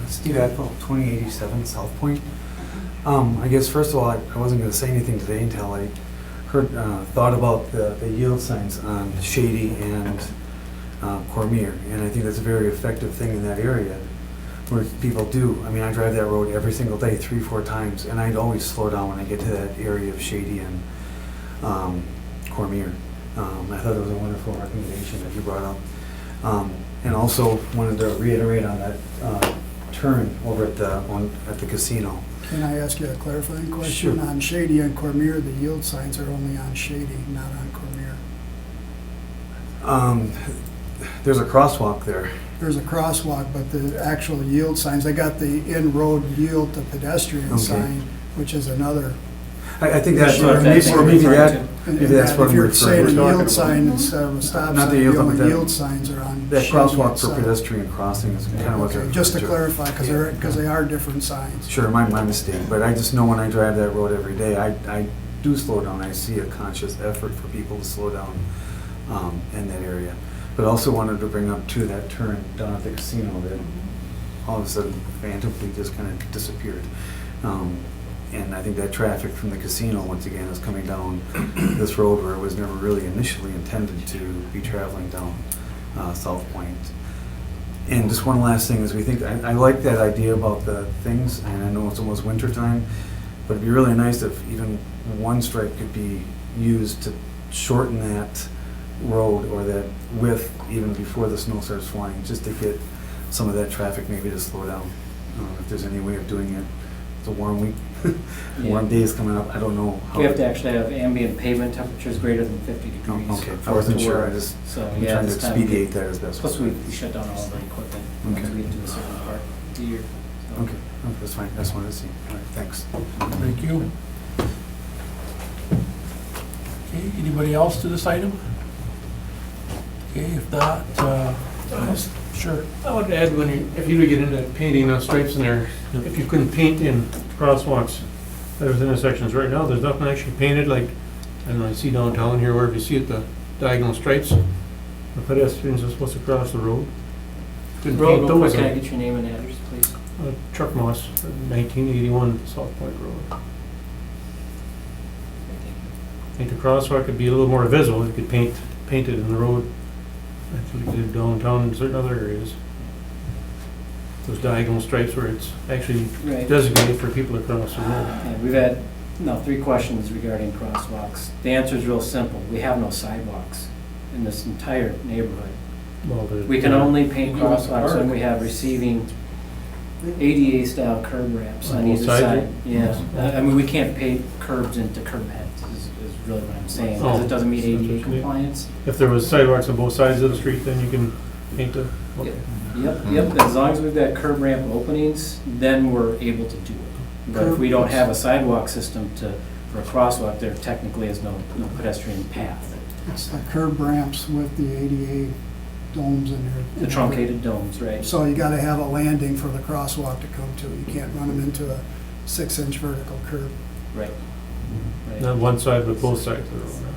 Steve Atwell, 2087 South Point. I guess first of all, I wasn't going to say anything today until I thought about the yield signs on Shady and Cormier, and I think that's a very effective thing in that area where people do. I mean, I drive that road every single day, 3-4 times, and I'd always slow down when I get to that area of Shady and Cormier. I thought it was a wonderful recommendation that you brought up, and also wanted to reiterate on that turn over at the casino. Can I ask you a clarifying Sure. question? On Shady and Cormier, the yield signs are only on Shady, not on Cormier. There's a crosswalk there. There's a crosswalk, but the actual yield signs, they got the in-road yield to pedestrian Okay. sign, which is another. I think that's Sure, what, that's maybe, what or maybe we're that, referring maybe that's what If I'm you're saying a referring to. yield sign instead of a stop Not the sign, yield, the but only that- yield signs are on That Shady crosswalk for itself. pedestrian crossing is kind of what they're. Okay, just to referring clarify, because they are different signs. Sure, my mistake, but I just know when I drive that road every day, I do slow down. I see a conscious effort for people to slow down in that area. But also wanted to bring up too, that turn down at the casino that all of a sudden phantomly just kind of disappeared. And I think that traffic from the casino, once again, is coming down this road where it was never really initially intended to be traveling down South Point. And just one last thing is I like that idea about the things, and I know it's almost winter time, but it'd be really nice if even one stripe could be used to shorten that road or that width even before the snow starts flying, just to get some of that traffic maybe to slow down. If there's any way of doing it. It's a warm week, warm days coming up, I don't know. how We have to actually have ambient pavement temperatures greater than 50 degrees. Oh, okay, I for it wasn't to sure, work. I just, So, I'm yeah, trying to it's time expedite that as best. Plus, we shut down all the equipment once Okay. we get to a certain part of the year. So. Okay, that's fine, I just wanted to see. All right, thanks. Thank you. Okay, anybody else to this item? Okay, if not, sure. I would add, if you do get into painting those stripes in there, if you couldn't paint in crosswalks, there's intersections right now, there's nothing actually painted, like, I don't know, I see downtown here, wherever you see it, the diagonal stripes, the pedestrians are supposed to cross the road. Couldn't Real paint quick, those. can I get your name and address, please? Chuck Moss, 1981 South Point Road. I think the crosswalk could be a little more visible, you could paint it in the road, actually did downtown in certain other areas. those diagonal stripes where it's actually Right. designated for people to cross the road. And we've had, no, 3 questions regarding crosswalks. The answer is real simple. We have no sidewalks in this entire neighborhood. Well, We can only paint You go with the crosswalks when park. we have receiving ADA-style curb ramps On on both either sides, side. yeah? Yeah, I mean, we can't paint curbs into curb heads, is really what I'm saying, because Oh, it doesn't meet that's what ADA you mean. compliance. If there was sidewalks on both sides of the street, then you can paint the, Yep, as long as we've got curb ramp openings, then we're able to do it. But if we don't have a sidewalk system for a crosswalk, there technically is no pedestrian path. It's the curb ramps with the ADA domes in there. The truncated domes, right? So you gotta have a landing for the crosswalk to come to. You can't run them into a 6-inch vertical curb. Right. Right. not one side, but both sides of the road.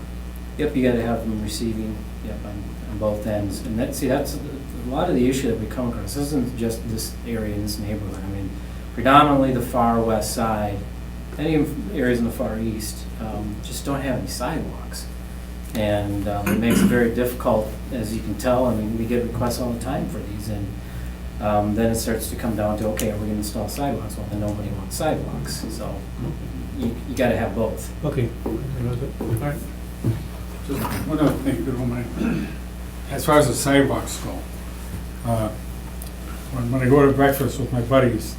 Yep, you gotta have them receiving, yep, on both ends. And that's a lot of the issue that we come across. This isn't just this area in this neighborhood. I mean, predominantly the far west side, any areas in the far east, just don't have any sidewalks. And it makes it very difficult, as you can tell. I mean, we get requests all the time for these, and then it starts to come down to, okay, are we gonna install sidewalks? Well, then nobody wants sidewalks, so you gotta have both. Okay. All right. Just one other thing, if you don't mind. As far as the sidewalks go, when I go to breakfast with my buddies,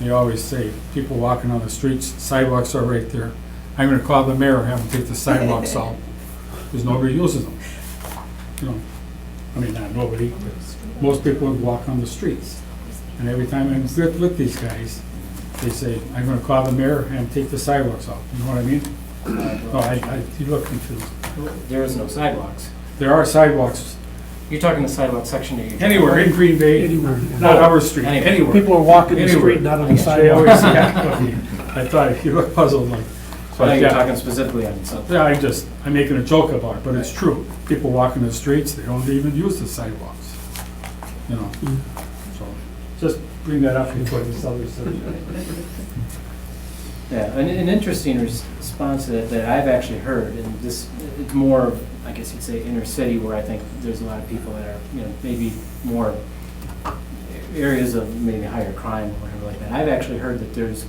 they always say, people walking on the streets, sidewalks are right there. I'm gonna call the mayor, have him take the sidewalks out, because nobody uses them. You know, I mean, not nobody, but most people would walk on the streets. And every time I'm with these guys, they say, I'm gonna call the mayor and take the sidewalks out. You know what I mean? No, you look confused. There is no sidewalks. There are sidewalks You're talking the sidewalk section that you're. anywhere in Green Bay, Anywhere. not our street, Anywhere. anywhere. People are walking the Anywhere. street, not on the They sidewalk. always, yeah, I thought you looked puzzled like. I know But you're yeah, talking specifically on something. yeah, I'm making a joke about it, but it's true. People walking the streets, they don't even use the sidewalks, you know? So, just bring that up before this other subject. Yeah, an interesting response to that I've actually heard, and this, it's more, of, I guess you'd say, inner city, where I think there's a lot of people that are, maybe more areas of maybe higher crime or whatever like that. I've actually heard that there's,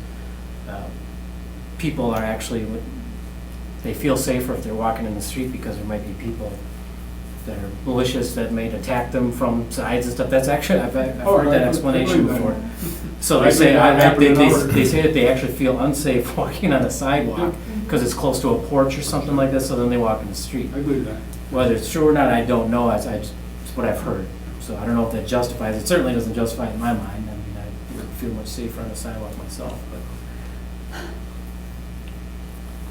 people are actually, they feel safer if they're walking in the street because there might be people that are malicious that may attack them from sides and stuff. That's actually, I've heard that explanation before. So they say, they say that they actually feel unsafe walking on a sidewalk because it's close to a porch or something like this, so then they walk in the street. I believe that. Whether it's true or not, I don't know. It's what I've heard. So I don't know if that justifies it. It certainly doesn't justify it in my mind. I mean, I would feel much safer on a sidewalk myself, but.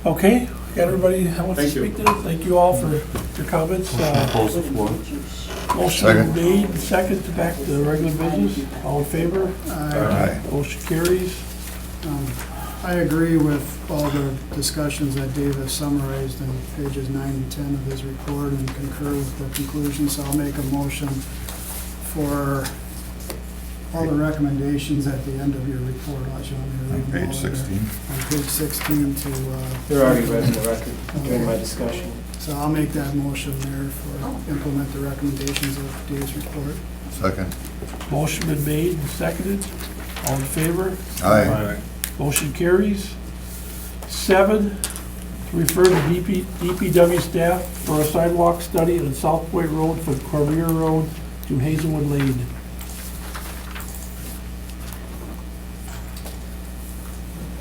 Okay, got everybody that wants to Thank you. speak to it? Thank you all for your comments. Motion Second. made, and second to back to regular business. All in favor? Aye. Motion carries. I agree with all the discussions that Dave has summarized in pages 9 and 10 of his report and concur with the conclusions. So I'll make a motion for all the recommendations at the end of your report. Unless you want me to read them all Page there. 16. On page 16 to. They're already read in the record during my discussion. So I'll make that motion there for implement the recommendations of Dave's report. Second. Motion been made and seconded. All in favor? Aye. Motion carries. 7, to refer to DPW staff for a sidewalk study on South Point Road from Cormier Road to Hazelwood Lane.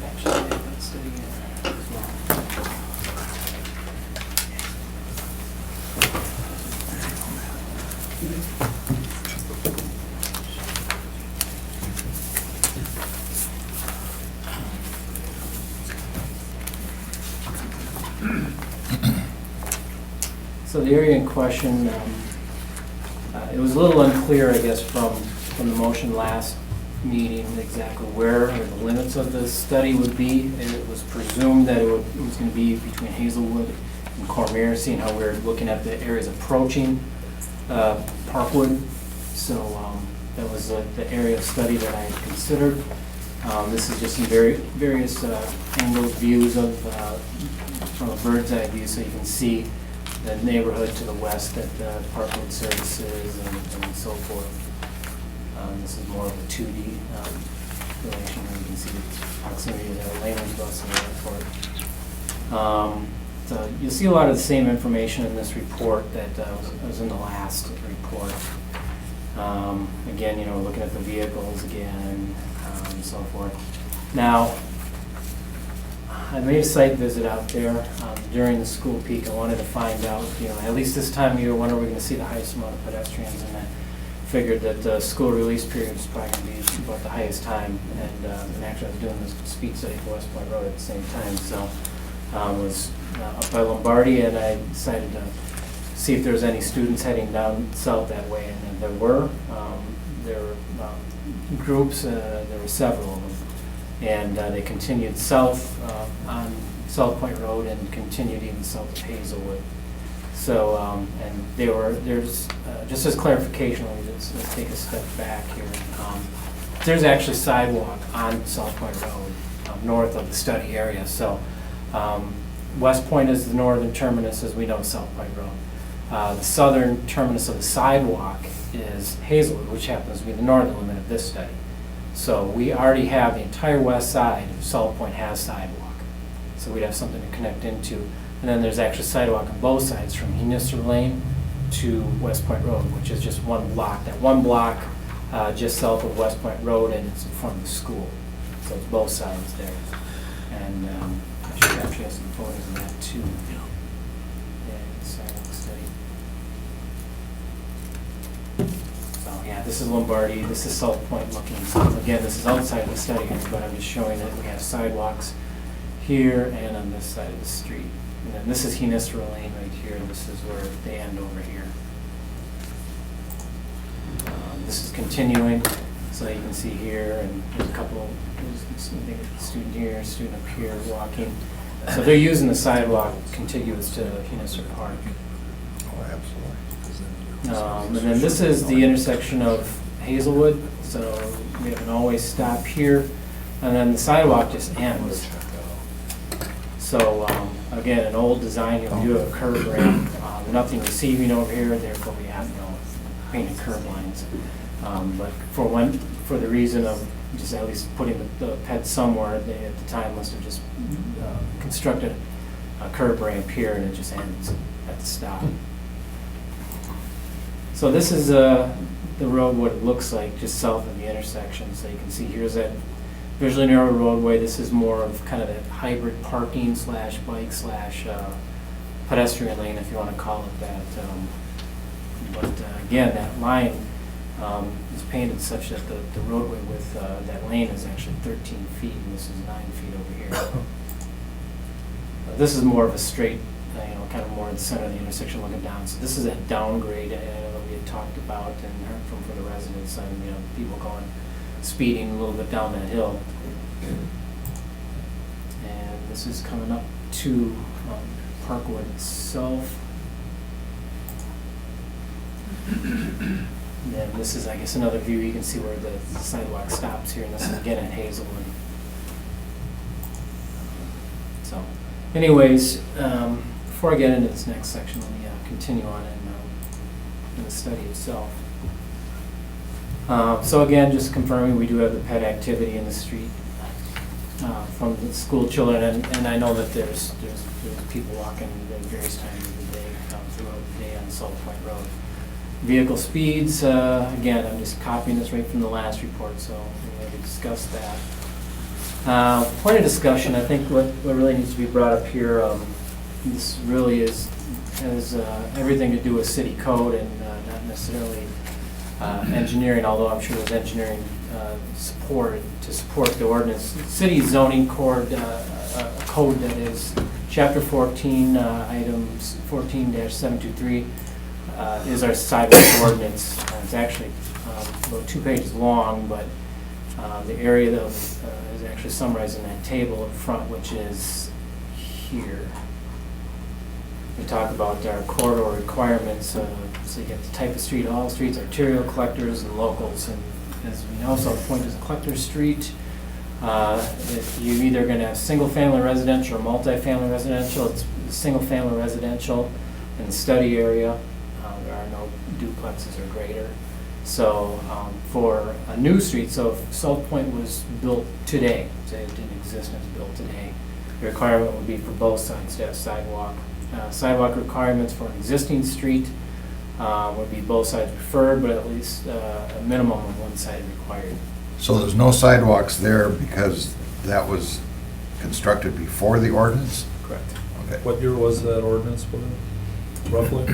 Actually, let's study it as well. So the area in question, it was a little unclear, I guess, from the motion last meeting, exactly where the limits of the study would be. And it was presumed that it was going to be between Hazelwood and Cormier, seeing how we're looking at the areas approaching Parkwood. So that was the area of study that I had considered. This is just some various angled views of from a bird's eye view, so you can see the neighborhood to the west that Parkwood services and so forth. This is more of a 2D relation, where you can see the proximity to the Langley's bus and the airport. So you'll see a lot of the same information in this report that was in the last report. Again, looking at the vehicles again, and so forth. Now, I made a site visit out there during the school peak. I wanted to find out, at least this time of year, when are we going to see the highest amount of pedestrians? And I figured that the school release period was probably going to be about the highest time. And actually, I was doing this speed study for West Point Road at the same time. So was up by Lombardi, and I decided to see if there was any students heading down south that way. And there were. There were groups. There were several of them. And they continued south on South Point Road and continued even south of Hazelwood. So, and there's, just as clarification, let's take a step back here. There's actually sidewalk on South Point Road, north of the study area. So, West Point is the northern terminus, as we know, South Point Road. The southern terminus of the sidewalk is Hazelwood, which happens to be the northern limit of this study. So we already have the entire west side of South Point has sidewalk. So we'd have something to connect into. And then there's actually sidewalk on both sides from Henisser Lane to West Point Road, which is just one block. That one block just south of West Point Road, and it's in front of the school. So it's both sides there. And I should actually have some photos of that too. Yeah, sidewalk study. Yeah, this is Lombardi, this is South Point looking. So again, this is outside the study area, but I'm just showing that we have sidewalks here and on this side of the street. And then this is Henisser Lane right here, and this is where they end over here. This is continuing, so you can see here, and there's a couple, there's a student here, student up here walking. So they're using the sidewalk contiguous to Henisser Park. Oh, absolutely. And then this is the intersection of Hazelwood, so we have an always stop here, and then the sidewalk just ends. So again, an old design, we do have a curb ramp, nothing receiving over here, therefore we have painted curb lines. But for the reason of just at least putting the ped somewhere, they at the time must have just constructed a curb ramp here, and it just ends at the stop. So this is the road, what it looks like just south of the intersection. So you can see here's that visually narrow roadway. This is more of kind of that hybrid parking / bike / pedestrian lane, if you want to call it that. But again, that line is painted such that the roadway with that lane is actually 13 feet, and this is 9 feet over here. This is more of a straight, kind of more in the center of the intersection looking down. So this is a downgrade that we had talked about and heard from the residents and people going speeding a little bit down that hill. And this is coming up to Parkwood itself. And then this is, I guess, another view. You can see where the sidewalk stops here, and this is again at Hazelwood. So, anyways, before I get into this next section, let me continue on in the study itself. So again, just confirming, we do have the pet activity in the street from the school children, and I know that there's people walking at various times of the day throughout the day on South Point Road. Vehicle speeds, again, I'm just copying this right from the last report, so we already discussed that. Point of discussion, I think what really needs to be brought up here, this really has everything to do with city code and not necessarily engineering, although I'm sure there's engineering support to support the ordinance. City zoning code, code that is chapter 14, items 14-723 is our sidewalk ordinance. It's actually about 2 pages long, but the area that is actually summarized in that table in front, which is here. We talk about our corridor requirements, so you get the type of street, all streets, arterial, collectors, and locals. And as we know, South Point is a collector street. If you're either going to have single-family residential or multi-family residential, it's single-family residential in the study area. There are no duplexes or greater. So for a new street, so if South Point was built today, say it didn't exist and it was built today, the requirement would be for both sides to have sidewalk. Sidewalk requirements for an existing street would be both sides preferred, but at least a minimum of one side required. So there's no sidewalks there because that was constructed before the ordinance? Correct. Okay. What year was that ordinance put in, roughly?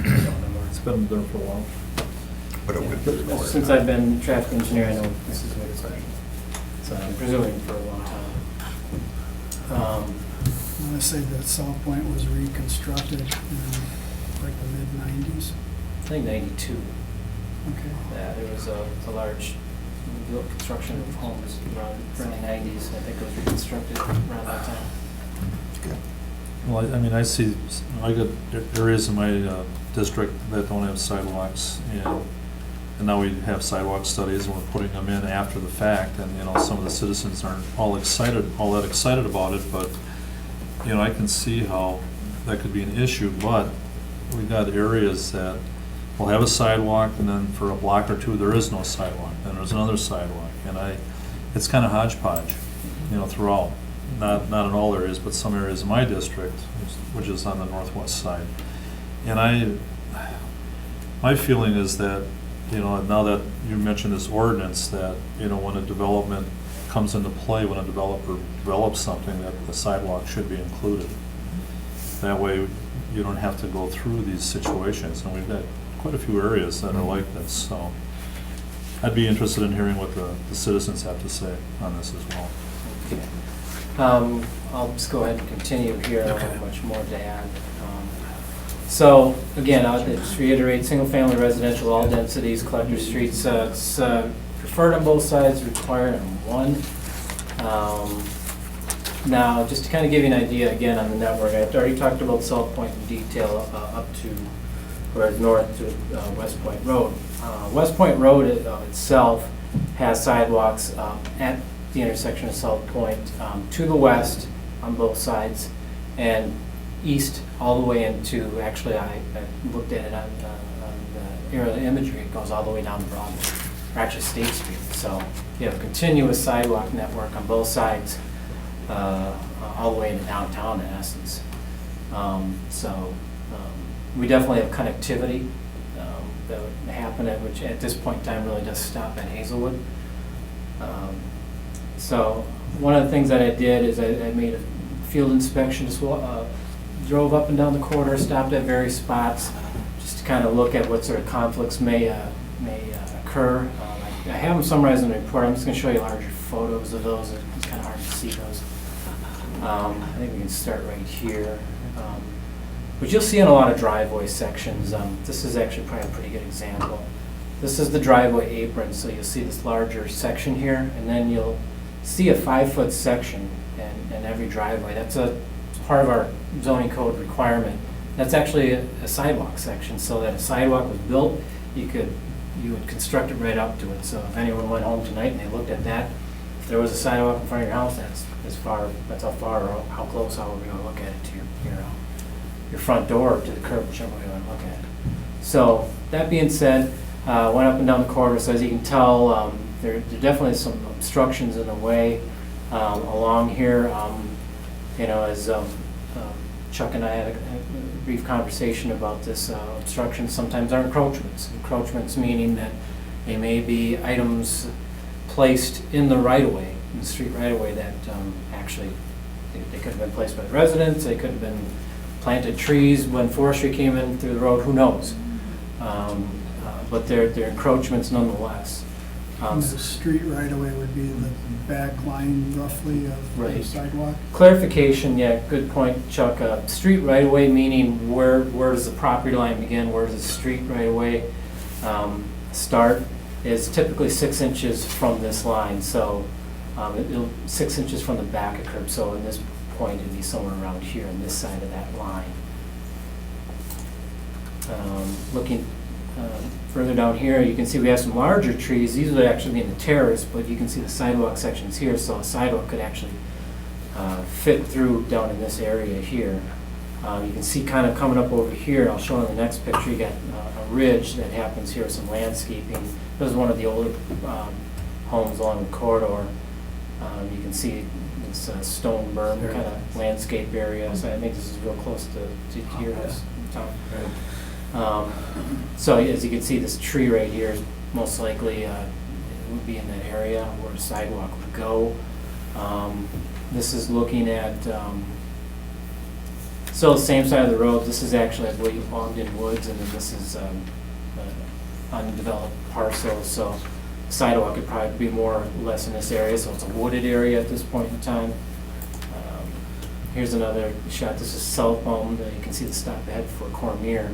It's been there for a while. But it would be required. Since I've been traffic engineer, I know this is what it's like. So I'm presuming for a long time. I want to say that South Point was reconstructed in like the mid-90s. I think 92. Okay. Yeah, there was a large built construction of homes around early 90s. I think it was reconstructed around that time. Okay. Well, I mean, I see, I got areas in my district that don't have sidewalks, and now we have sidewalk studies, and we're putting them in after the fact, and, you know, some of the citizens aren't all that excited about it, but, you know, I can see how that could be an issue, but we've got areas that will have a sidewalk, and then for a block or two, there is no sidewalk, then there's another sidewalk, and it's kind of hodgepodge, you know, throughout. Not in all areas, but some areas in my district, which is on the northwest side. And my feeling is that, you know, now that you mentioned this ordinance, that, you know, when a development comes into play, when a developer develops something, that the sidewalk should be included. That way, you don't have to go through these situations, and we've got quite a few areas that are like this, so I'd be interested in hearing what the citizens have to say on this as well. Okay. I'll just go ahead and continue here. I don't have much more to add. So again, I'll just reiterate, single-family residential, all densities, collector streets, it's preferred on both sides, required on one. Now, just to kind of give you an idea, again, on the network, I've already talked about South Point in detail up to, or north to West Point Road. West Point Road itself has sidewalks at the intersection of South Point to the west on both sides, and east all the way into, actually I looked at it on the aerial imagery, it goes all the way down to Broadway, or actually State Street. So you have a continuous sidewalk network on both sides, all the way into downtown in essence. We definitely have connectivity that would happen, which at this point in time really does stop at Hazelwood. So one of the things that I did is I made a field inspection, drove up and down the corridor, stopped at various spots, just to kind of look at what sort of conflicts may occur. I have them summarized in the report. I'm just going to show you larger photos of those. It's kind of hard to see those. I think we can start right here. But you'll see in a lot of driveway sections, this is actually probably a pretty good example. This is the driveway apron, so you'll see this larger section here, and then you'll see a 5-foot section in every driveway. That's a part of our zoning code requirement. That's actually a sidewalk section, so that a sidewalk was built, you would construct it right up to it. So if anyone went home tonight and they looked at that, if there was a sidewalk in front of your house, that's how far or how close, however you want to look at it, to your front door or to the curb, whichever way you want to look at it. So that being said, went up and down the corridor, so as you can tell, there definitely is some obstructions in the way along here. You know, as Chuck and I had a brief conversation about this, obstructions sometimes are encroachments. Encroachments meaning that they may be items placed in the right-of-way, in the street right-of-way, that actually they could have been placed by the residents, they could have been planted trees when forestry came in through the road, who knows? But they're encroachments nonetheless. The street right-of-way would be the back line roughly of the Right. sidewalk. Clarification, yeah, good point, Chuck. Street right-of-way meaning where does the property line begin, where does the street right-of-way start, is typically 6 inches from this line, so 6 inches from the back of curb, so in this point it'd be somewhere around here on this side of that line. Looking further down here, you can see we have some larger trees. These would actually be in the terrace, but you can see the sidewalk sections here, so a sidewalk could actually fit through down in this area here. You can see kind of coming up over here, I'll show on the next picture, you got a ridge that happens here, some landscaping. This is one of the older homes along the corridor. You can see this stone berm kind of landscape area, so I think this is real close to your house, Tom. So as you can see, this tree right here is most likely it would be in that area where the sidewalk would go. This is looking at, still the same side of the road. This is actually, I believe, Ogden Woods, and then this is undeveloped parcel, so sidewalk could probably be more or less in this area, so it's a wooded area at this point in time. Here's another shot. This is southbound. You can see the stop ahead for Cormier,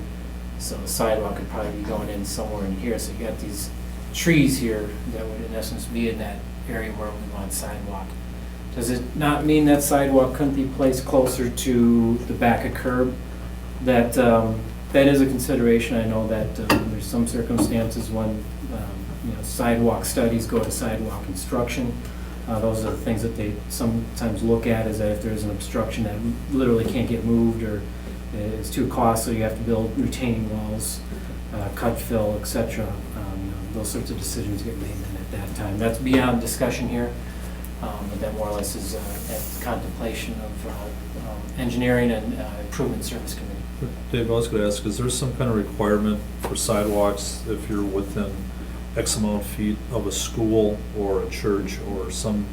so the sidewalk could probably be going in somewhere in here. So you got these trees here that would in essence be in that area where we want sidewalk. Does it not mean that sidewalk couldn't be placed closer to the back of curb? That that is a consideration. I know that there's some circumstances when sidewalk studies go to sidewalk construction. Those are the things that they sometimes look at, is that if there's an obstruction that literally can't get moved or is too costly, you have to build retaining walls, cut fill, etc. Those sorts of decisions get made then at that time. That's beyond discussion here, but that more or less is at contemplation of engineering and improvement service committee. Dave, I was going to ask, is there some kind of requirement for sidewalks if you're within X amount of feet of a school or a church or some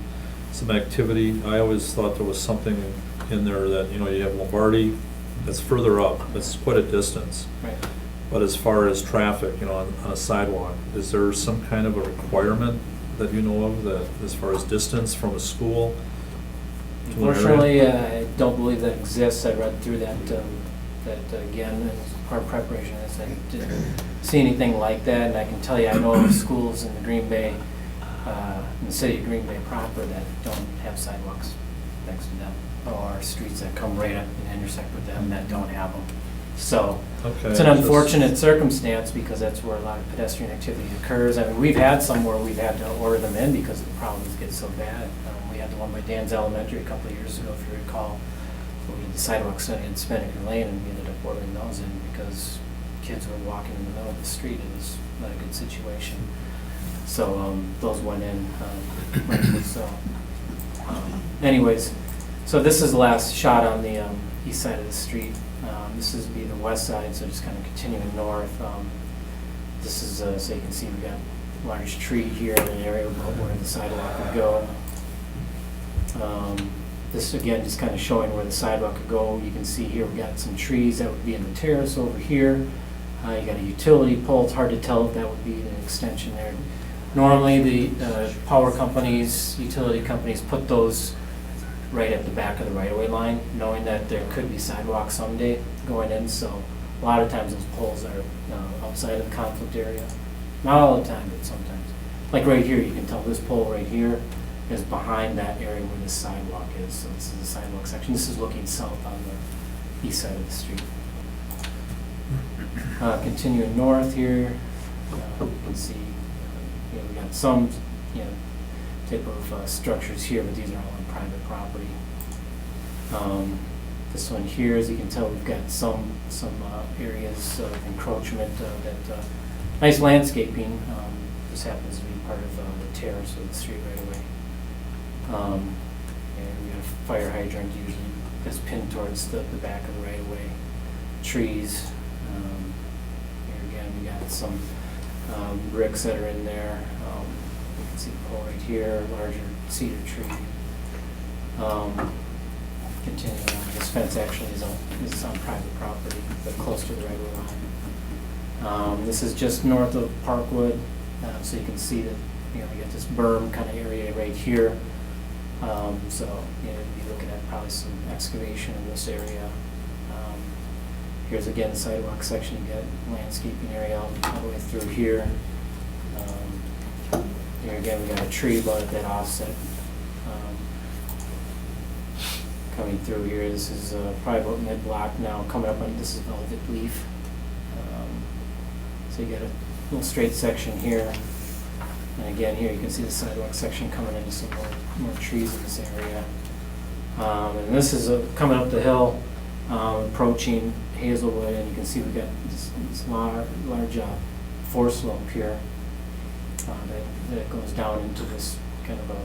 activity? I always thought there was something in there that, you have Lombardi, that's further up, that's quite a distance. Right. But as far as traffic, on a sidewalk, is there some kind of a requirement that you know of, that as far as distance from a school to an area? Unfortunately, I don't believe that exists. I read through that again, as part of preparation. I didn't see anything like that, and I can tell you, I know of schools in the Green Bay, in the city of Green Bay proper, that don't have sidewalks next to them, or streets that come right up and intersect with them that don't have them. So Okay, it's an unfortunate circumstance, because that's where a lot of pedestrian activity occurs. I mean, we've had some where we've had to order them in because the problems get so bad. We had the one by Dan's Elementary a couple of years ago, if you recall. We did the sidewalk study in Spinnaker Lane, and we ended up ordering those in because kids were walking in the middle of the street. It was not a good situation. So those went in. Anyways, so this is the last shot on the east side of the street. This is be the west side, so just kind of continuing north. This is, so you can see we've got a large tree here in an area where the sidewalk would go. This again, just kind of showing where the sidewalk could go. You can see here we've got some trees that would be in the terrace over here. You got a utility pole. It's hard to tell if that would be an extension there. Normally, the power companies, utility companies put those right at the back of the right-of-way line, knowing that there could be sidewalks someday going in. So a lot of times those poles are outside of the conflict area. Not all the time, but sometimes. Like right here, you can tell this pole right here is behind that area where the sidewalk is. So this is the sidewalk section. This is looking south on the east side of the street. Continuing north here, you can see we got some type of structures here, but these are all on private property. This one here, as you can tell, we've got some areas of encroachment that nice landscaping. This happens to be part of the terrace of the street right away. And we have a fire hydrant usually that's pinned towards the back of the right of way. Trees. Here again, we got some bricks that are in there. You can see the pole right here, larger cedar tree. Continuing on, this fence actually is on private property, but close to the right of line. This is just north of Parkwood, so you can see that you got this berm kind of area right here. So you'd be looking at probably some excavation in this area. Here's again the sidewalk section. You got landscaping area all the way through here. Here again we got a tree above that offset. Coming through here, this is probably about mid-block now. Coming up on this is Velvet Leaf. So you got a little straight section here. And again, here you can see the sidewalk section coming into some more trees in this area. And this is coming up the hill. approaching Hazelwood, and you can see we've got this large forest slope here that goes down into this kind of a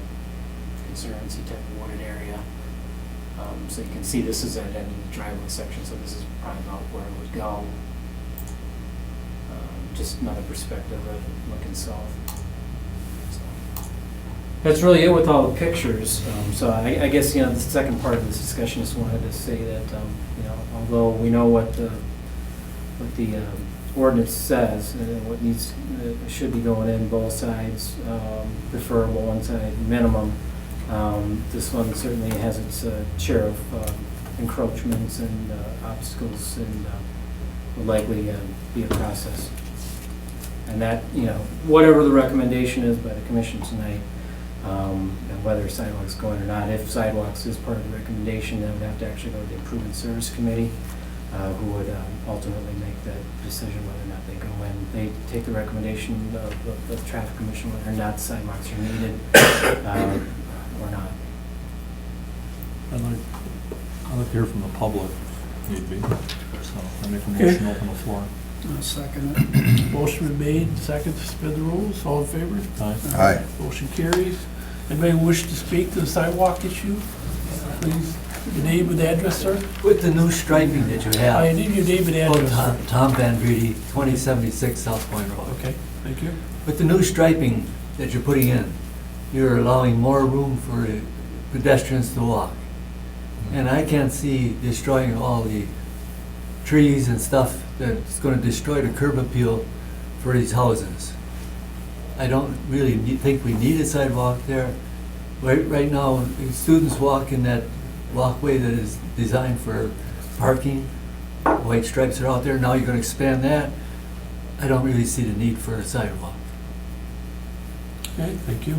conservancy type of wooded area. So you can see this is at end of the driveway section, so this is probably about where it would go. Just another perspective of looking south. So that's really it with all the pictures. So I guess, the second part of this discussion, just wanted to say that, although we know what the ordinance says, and what should be going in, both sides, preferable one side minimum, this one certainly has its share of encroachments and obstacles, and will likely be a process. And that, whatever the recommendation is by the commission tonight, and whether sidewalks go in or not, if sidewalks is part of the recommendation, then we'd have to actually go to the Improvement Service Committee, who would ultimately make that decision whether or not they go in. They take the recommendation of the Traffic Commission whether or not sidewalks are needed or not. I'd like to hear from the public, if need be. So I make a Okay. motion, open the floor. I'll second it. Motion been made, second to suspend the rules, all in favor? Aye. Aye. Motion carries. Anybody wish to speak to the sidewalk issue? Please, your name and address, sir? With the new striping that you have. I need your name and address, sir. Tom Van Breedy, 2076 South Point Road. Okay, thank you. With the new striping that you're putting in, you're allowing more room for pedestrians to walk. And I can't see destroying all the trees and stuff that's going to destroy the curb appeal for these houses. I don't really think we need a sidewalk there. Right now, students walk in that walkway that is designed for parking. White stripes are out there. Now you're going to expand that. I don't really see the need for a sidewalk. Okay, thank you.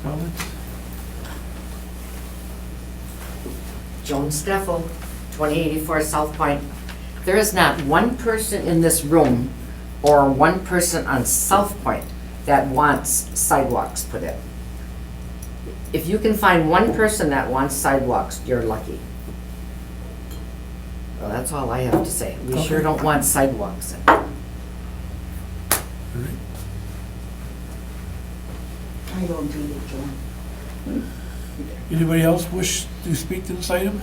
Comments? Joan Steffel, 2084 South Point. There is not one person in this room or one person on South Point that wants sidewalks put in. If you can find one person that wants sidewalks, you're lucky. Well, that's all I have to say. We sure Okay. don't want sidewalks in. All right. I don't need it, Joan. Anybody else wish to speak to this item?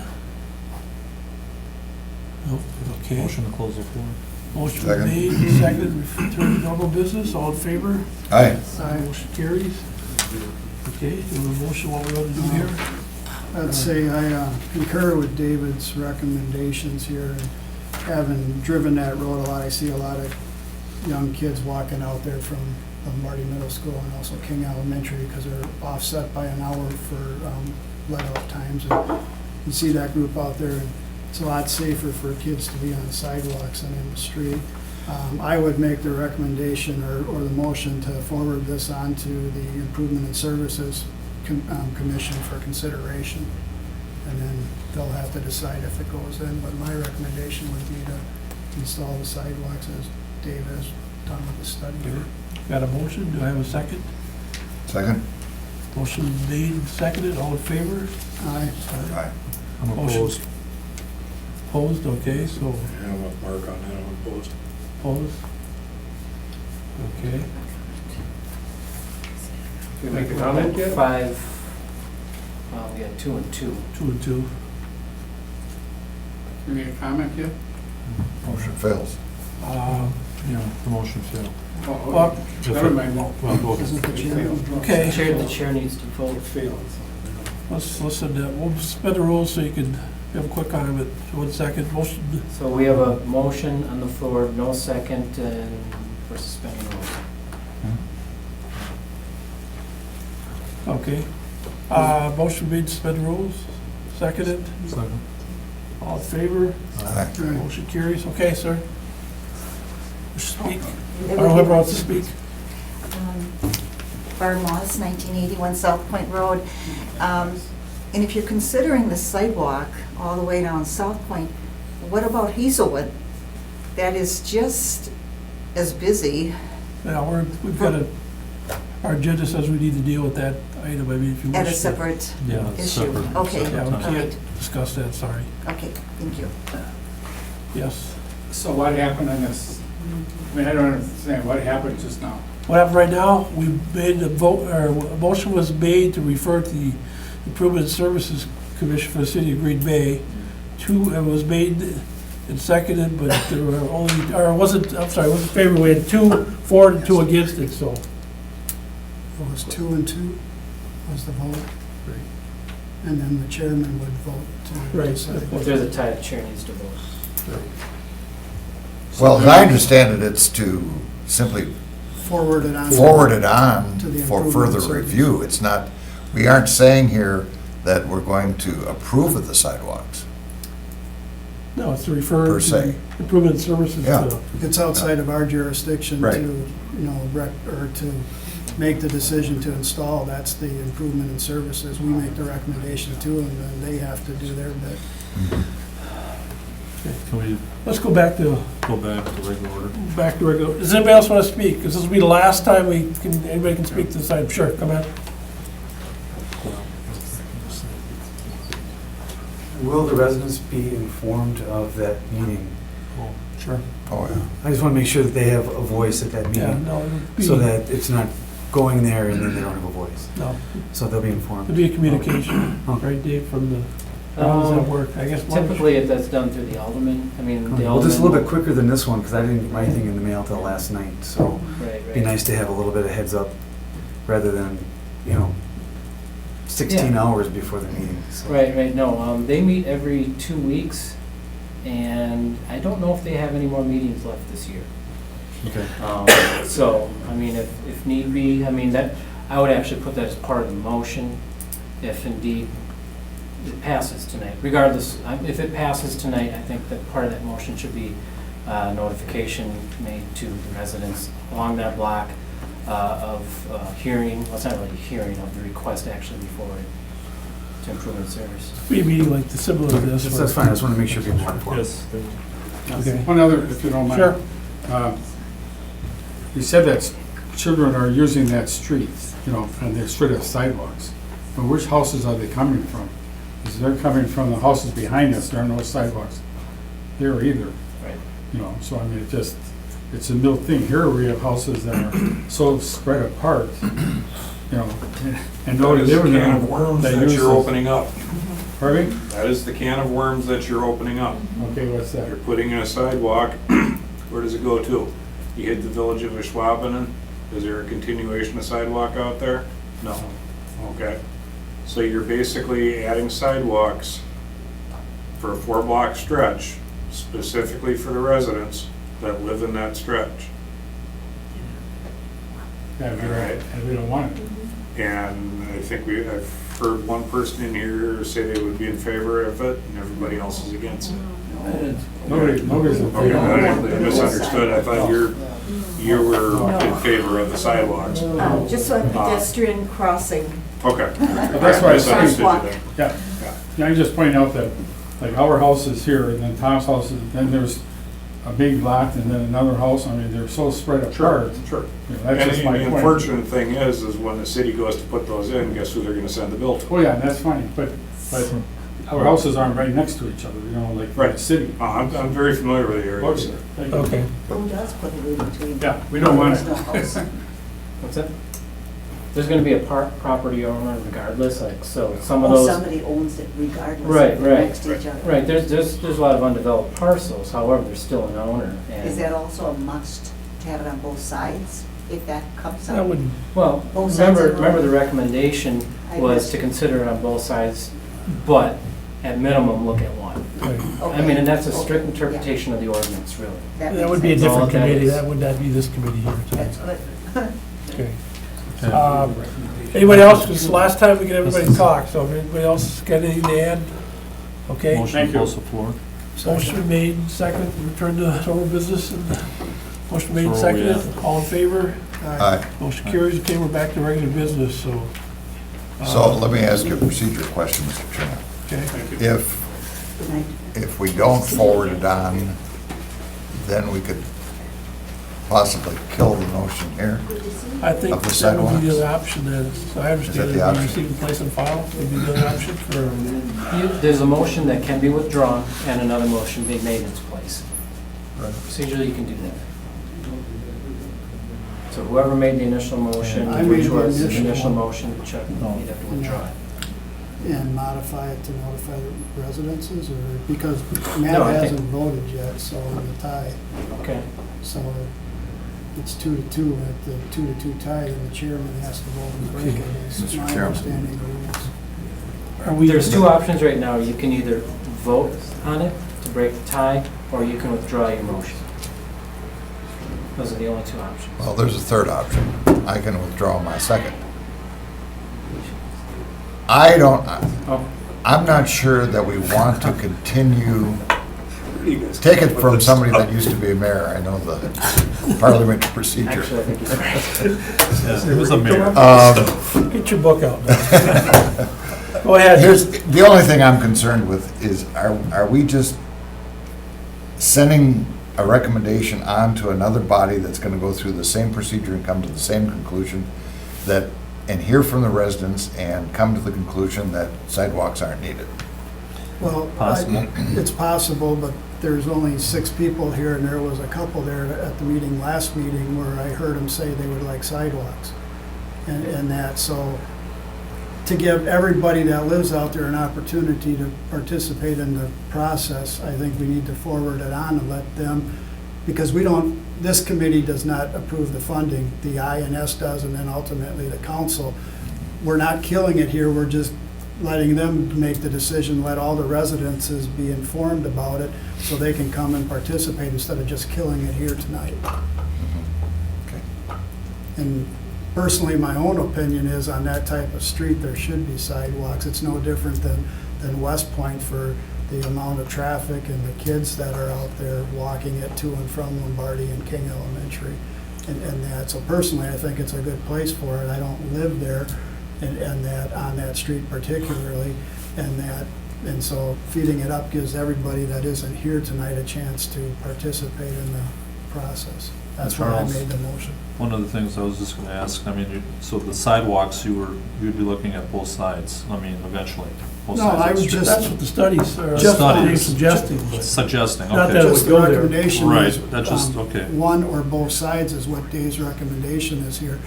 No, okay. Motion to close the floor. Motion Second. made, seconded, return to normal business, all in favor? Aye. Motion carries. Okay, do we have a motion, what we ought to do here? I'd say I concur with David's recommendations here. Having driven that road a lot, I see a lot of young kids walking out there from Marty Middle School and also King Elementary because they're offset by an hour for let-off times. And you see that group out there, and it's a lot safer for kids to be on sidewalks than in the street. I would make the recommendation or the motion to forward this on to the Improvement and Services Commission for consideration. And then they'll have to decide if it goes in. But my recommendation would be to install the sidewalks as Dave has done with the study. Got a motion, do I have a second? Second? Motion made and seconded, all in favor? Aye. Aye. I'm Motion. opposed. Opposed, okay, so Yeah, I'm with Mark on that, I'm opposed. opposed. Okay, Can you make a comment yet? 5, we had 2 and 2. 2 and 2. You made a comment yet? Motion fails. Yeah, the motion failed. Oh, Well, okay. Never mind. Well, go ahead. Isn't the chair? Okay, The chair needs to vote. let's listen, we'll suspend the rules so you can have a quick comment. 1 second, motion, So we have a motion on the floor, no second, and we're suspending rules. okay. Motion made to suspend the rules, seconded, Second. all in favor? Aye. Motion carries, okay, sir. Wish to speak, or whoever wants to speak. Barb Moss, 1981 South Point Road. And if you're considering the sidewalk all the way down South Point, what about Hazelwood? That is just as busy. Now, we've got a our agenda says we need to deal with that item, I mean, if you wish At a to. separate Yeah, it's issue? separate. Okay, Yeah, we all can't right, discuss that, sorry. okay, thank you. Yes. So what happened on this? I mean, I don't understand, what happened just now? What happened right now, we made a vote, or a motion was made to refer to the Improvement Services Commission for the City of Green Bay. It was made and seconded, but there were only, or it wasn't, I'm sorry, it wasn't favorable, we had 2 for it and 2 against it, so. It was 2 and 2 was the vote. And then the chairman would vote to Right. decide. If there's a tie, the chair needs to vote. Well, as I understand it, it's to simply Forward it on. forward it on To the for improvement further service. review. It's not, we aren't saying here that we're going to approve of the sidewalks. No, it's to refer Per to se. the Improvement Services. Yeah. to- It's outside of our jurisdiction Right. to, you know, or to make the decision to install. That's the improvement in services. We make the recommendation to them, and they have to do their bit. Can we Let's go back to go back to regular order? regular. Does anybody else want to speak? Because this will be the last time anybody can speak to this item. Sure, come on. Will the residents be informed of that meeting? Sure. Oh, yeah. I just want to make sure that they have a voice at that Yeah, meeting, no, it'll be, so that it's not going there and then they don't have a voice. no, So they'll be informed. it'll be a communication, Okay. right, Dave, from the, how does that work? I guess. Typically, that's done through the alderman. I mean, the alderman. Well, just a little bit quicker than this one, because I didn't get my thing in the mail till last night, so Right, it'd be right. nice to have a little bit of heads up, rather than, 16 Yeah. hours before the meeting. so. Right, no, they meet every 2 weeks, and I don't know if they have any more meetings left this year. Okay. So, I mean, if need be, I mean, that, I would actually put that as part of the motion, if indeed it passes tonight. Regardless, if it passes tonight, I think that part of that motion should be notification made to the residents along that block of hearing, well, it's not really a hearing, of the request actually before it to improvement service. Be a meeting like the similar to this. That's fine, I just want to make sure people are informed. Yes. Okay. One other, if you don't mind. Sure. You said that children are using that street, and they're straight up sidewalks. But which houses are they coming from? Because they're coming from the houses behind us, there are no sidewalks there either. Right. So I mean, it's a new thing. Here we have houses that are so spread apart, and nobody That is the living there. can of worms that that uses- you're opening up. Pardon me? That is the can of worms that you're opening up. Okay, what's that? You're putting in a sidewalk, where does it go to? You hit the village of Schwabenen, is there a continuation of sidewalk out there? No. Okay. So you're basically adding sidewalks for a 4-block stretch, specifically for the residents that live in that stretch. Yeah, you're right, and we don't want it. And I think I've heard one person in here say they would be in favor of it, and everybody else is against it. Nobody's in Okay, favor. I misunderstood. I thought you were in favor of the sidewalks. Just a pedestrian crossing. Okay. That's why I said- Misunderstood you then. Yeah, yeah, I'm just pointing out that, like, our house is here, and then Tom's house is, then there's a big lot, and then another house, I mean, they're so spread apart. Sure. That's just And my the point. unfortunate thing is when the city goes to put those in, guess who they're gonna send the bill to? Oh, yeah, that's fine, but our houses aren't right next to each other, like the Right. city. I'm very familiar with the area. Okay, thank you. Okay. Who does put it in between? Yeah, we don't want it. There's no house. What's that? There's gonna be a property owner regardless, like, so some of Oh, those. somebody owns it regardless. Right, if they're right, next to each other. Right, there's a lot of undeveloped parcels, however, there's still an owner, and. Is that also a must to have it on both sides, if that comes That up? would, Well, Both sides of the road. remember the recommendation I was guess. to consider it on both sides, but at minimum, look at one. I mean, and that's a strict Okay, interpretation of the ordinance, really. That that makes would be a sense. different All that committee, is. that would not be this committee here tonight. That's good. Okay. Anybody else, because last time we get everybody to talk, so if anybody else got anything to add? Okay, Motion Thank to you. close the floor. motion made, second, return to normal business, and motion made, So where we seconded, all in favor? Aye. Motion carries, okay, we're back to regular business, so. So let me ask you a procedural question, Mr. Chairman. Okay, If we don't forward it on, then we could possibly kill the notion here. I think Of the that would be sidewalks? the option then, so I understand the it, option? be received and placed on file, would be the other option for, There's a motion that can be withdrawn and another motion being made in its place. Procedurally, you can do that. So whoever made the initial motion, I which made the was the initial initial one. motion, Chuck, you'd have to withdraw it. And modify it to notify the residences, or, because Matt No, I think- hasn't voted yet, so on the tie. Okay. So it's 2-2, at the 2-2 tie, then the chairman has to vote and break it, is Mr. my Chairman. understanding of the rules. are we? There's two options right now. You can either vote on it to break the tie, or you can withdraw your motion. Those are the only two options. Well, there's a third option. I can withdraw my second. I don't, Oh, I'm not sure that we want to continue, take it from somebody that used to be a mayor, I know the parliamentary procedure. actually, I think he's right. It was a mayor. Get your book out. Go ahead. Here's, the only thing I'm concerned with is, are we just sending a recommendation on to another body that's gonna go through the same procedure and come to the same conclusion that, and hear from the residents and come to the conclusion that sidewalks aren't needed? Well, Possible. it's possible, but there's only 6 people here, and there was a couple there at the meeting, last meeting, where I heard them say they would like sidewalks. And that, so, to give everybody that lives out there an opportunity to participate in the process, I think we need to forward it on and let them, because we don't, this committee does not approve the funding, the INS does, and then ultimately the council. We're not killing it here, we're just letting them make the decision, let all the residences be informed about it, so they can come and participate instead of just killing it here tonight. Okay. And personally, my own opinion is on that type of street, there should be sidewalks. It's no different than West Point for the amount of traffic and the kids that are out there walking it to and from Lombardi and King Elementary. And that, so personally, I think it's a good place for it. I don't live there, and that, on that street particularly, and so feeding it up gives everybody that isn't here tonight a chance to participate in the process. That's why I Charles. made the motion. One of the things I was just gonna ask, I mean, so the sidewalks, you'd be looking at both sides, I mean, eventually, both No, sides of I the would street. just- That's what the studies are Just studies. suggesting, but Suggesting, Not that okay. it Just would the go there. recommendation Right, is, that just- okay. one or both sides is what Dave's recommendation is here.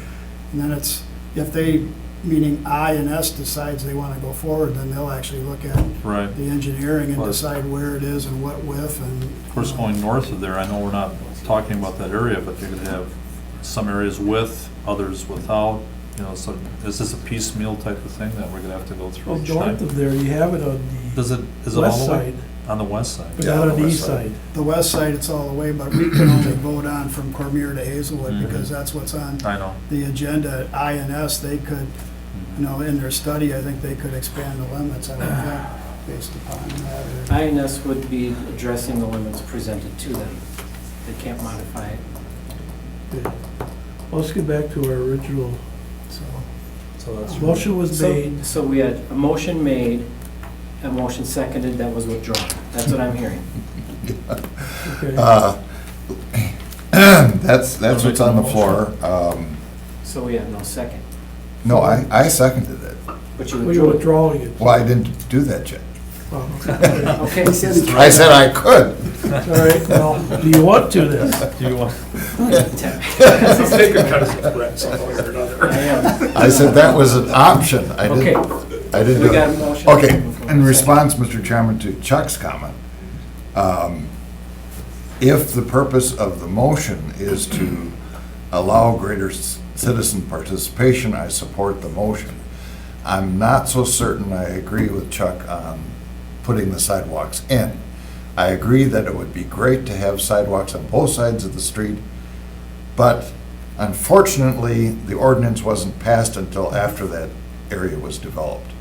And then it's, if they, meaning I and S, decides they want to go forward, then they'll actually look at Right. the engineering and Well, decide where it is and what width and. Of course, going north of there, I know we're not talking about that area, but you're gonna have some areas with, others without, you know, so is this a piecemeal type of thing that we're gonna have to go through well, each north time? of there, you have it on Is the it all west the way? side, On the west side? but Yeah, not on on the the west east side. side. The west side, it's all the way, but we can only vote on from Cormier to Hazelwood, Mhm. because that's what's on I know. the agenda. I and S, they could, you know, in their study, I think they could expand the limits, I would think, based upon that. or- INS would be addressing the limits presented to them. They can't modify it. Okay. Well, let's get back to our original, So motion was made, So we had a motion made, a motion seconded that was withdrawn. That's what I'm hearing. okay. That's what's on the floor. So we have no second. No, I seconded it. But you Well, you're withdrew. withdrawing it. Well, I didn't do that yet. Well, okay. Okay. I said I could. All right, well, do you want to this? Do you want? I am. I said that was an option. I Okay. didn't We do got a it. motion. Okay, in response, Mr. Chairman, to Chuck's comment, if the purpose of the motion is to allow greater citizen participation, I support the motion. I'm not so certain I agree with Chuck on putting the sidewalks in. I agree that it would be great to have sidewalks on both sides of the street, but unfortunately, the ordinance wasn't passed until after that area was developed.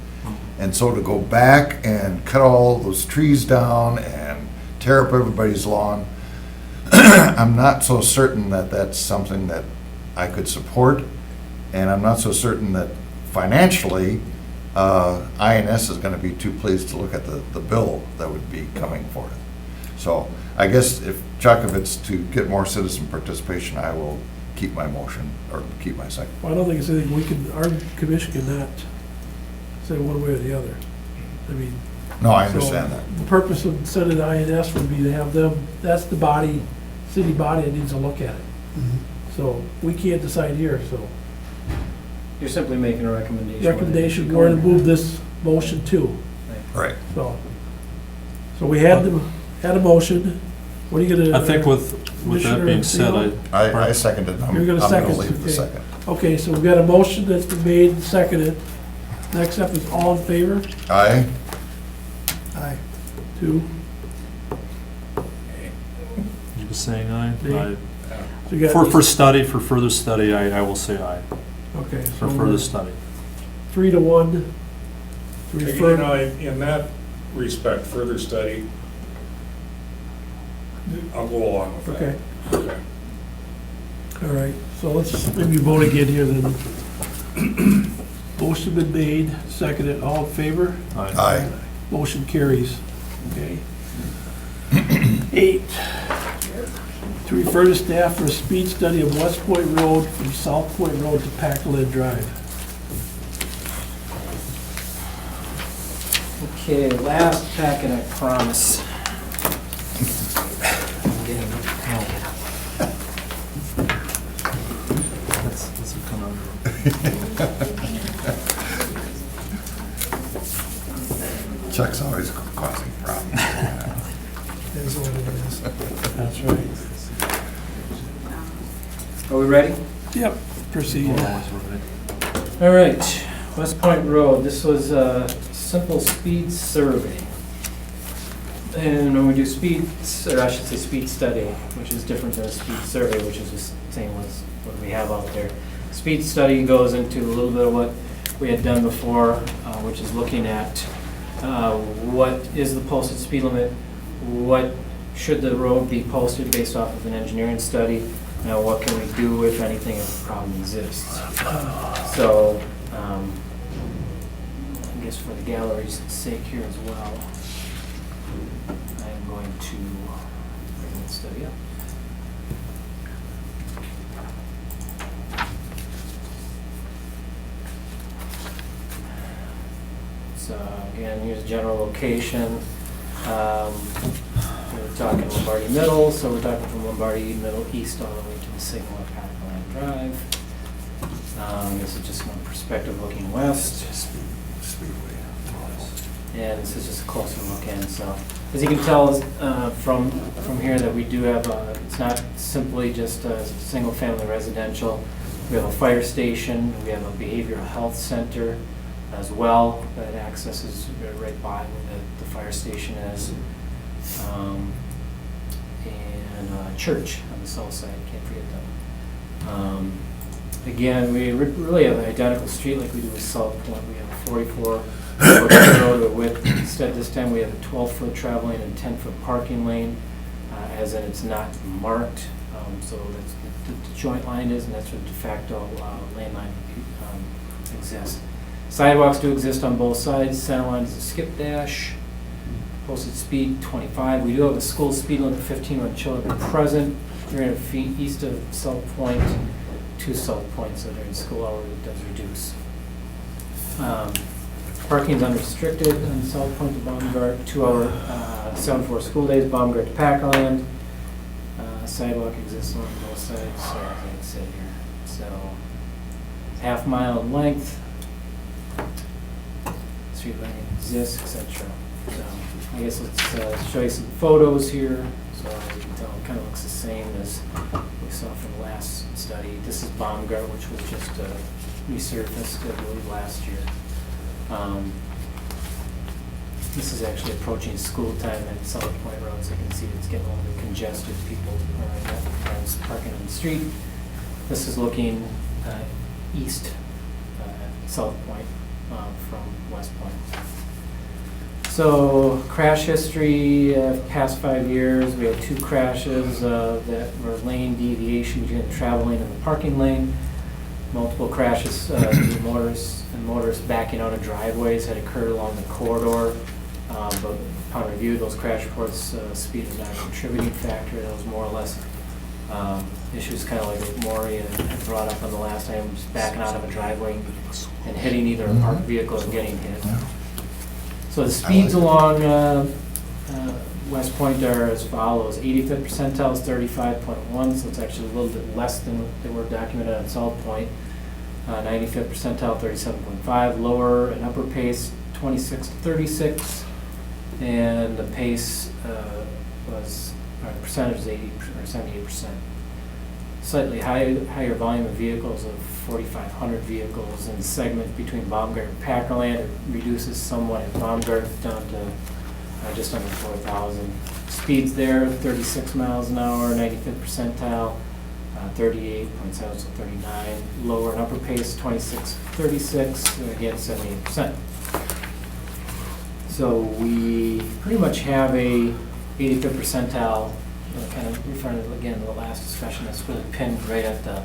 And so to go back and cut all those trees down and tear up everybody's lawn, I'm not so certain that that's something that I could support, and I'm not so certain that financially, INS is gonna be too pleased to look at the bill that would be coming for it. So I guess if, Chuck, if it's to get more citizen participation, I will keep my motion, or keep my second. Well, I don't think it's anything we can, our commission cannot say one way or the other. I mean. No, I so understand that. The purpose of sending INS would be to have them, that's the body, city body that needs to look at it. So we can't decide here, so. You're simply making a recommendation. Recommendation, where to move this motion to, Right. so. So we had a motion. What are you gonna? I think with that being said, Commissioner I seconded. You're gonna second, leave the okay. second. Okay, so we've got a motion that's been made and seconded. Next up is all in favor? Aye? Aye. 2. you were saying aye? Me? Aye. So you got For further study, I will say aye, Okay, for so further study. 3-1 to You refer. know, in that respect, further study, I'll go along with that. Okay, Okay. all right, so let's maybe vote again here then. Motion been made, seconded, all in favor? Aye. Motion carries. Okay. 8, to refer to staff for a speed study of West Point Road from South Point Road to Packland Drive. Okay, last packet, I promise. That's a conundrum. Chuck's always causing problems. It is what it is. That's right. Are we ready? Yep, proceed. We're always ready. All right, West Point Road, this was a simple speed survey. And when we do speed, or I should say speed study, which is different than a speed survey, which is the same as what we have out there. Speed study goes into a little bit of what we had done before, which is looking at what is the posted speed limit, what should the road be posted based off of an engineering study, what can we do, if anything, if a problem exists. So, I guess for the gallery's sake here as well, I am going to bring this study up. So again, here's general location. We're talking Lombardi Middle, so we're talking from Lombardi Middle east all the way to the signal of Packland Drive. This is just one perspective looking west. And this is just a closer look in. So as you can tell from here that we do have, it's not simply just a single family residential. We have a fire station, we have a behavioral health center as well that accesses right by where the fire station is. And a church on the south side, can't forget that. Again, we really have an identical street like we do with South Point. We have a 44-foot road width. Instead, this time we have a 12-foot travel lane and 10-foot parking lane, as in it's not marked. So that's the joint line is, and that's where the de facto lane line exists. Sidewalks do exist on both sides. Center line is a skip dash. Posted speed 25. We do have a school speed limit of 15 when children are present. 300 feet east of South Point to South Point, so during school hours it does reduce. Parking is unrestricted on South Point to Baumgart, 2-hour 7-4 school days, Baumgart to Packland. Sidewalk exists on both sides, so as I said here. So, half-mile in length, street lighting exists, etc. So, I guess let's show you some photos here. So as you can tell, it kind of looks the same as we saw from the last study. This is Baumgart, which was just resurfaced, I believe, last year. This is actually approaching school time at South Point Road, so you can see it's getting a little bit congested. People are parking on the street. This is looking east, South Point from West Point. So crash history, past 5 years, we had 2 crashes that were lane deviation between the travel lane and the parking lane. Multiple crashes, motorists backing out of driveways had occurred along the corridor But upon review, those crash reports, speed is not a contributing factor. That was more or less issues kind of like what Maury had brought up on the last time, just backing out of a driveway and hitting either a parked vehicle or getting hit. So the speeds along West Point are as follows. 85th percentile is 35.1, so it's actually a little bit less than what they were documented on South Point. 95th percentile, 37.5. Lower and upper pace, 26 to 36. And the pace percentage is 80 or 78%. Slightly higher volume of vehicles of 4,500 vehicles in the segment between Baumgart and Packerland. It reduces somewhat at Baumgart down to just under 4,000. Speeds there, 36 miles an hour, 95th percentile, 38.7, so 39. Lower and upper pace, 26, 36, again, 78%. So we pretty much have a 85th percentile, kind of referring to, again, the last discussion, that's really pinned right at the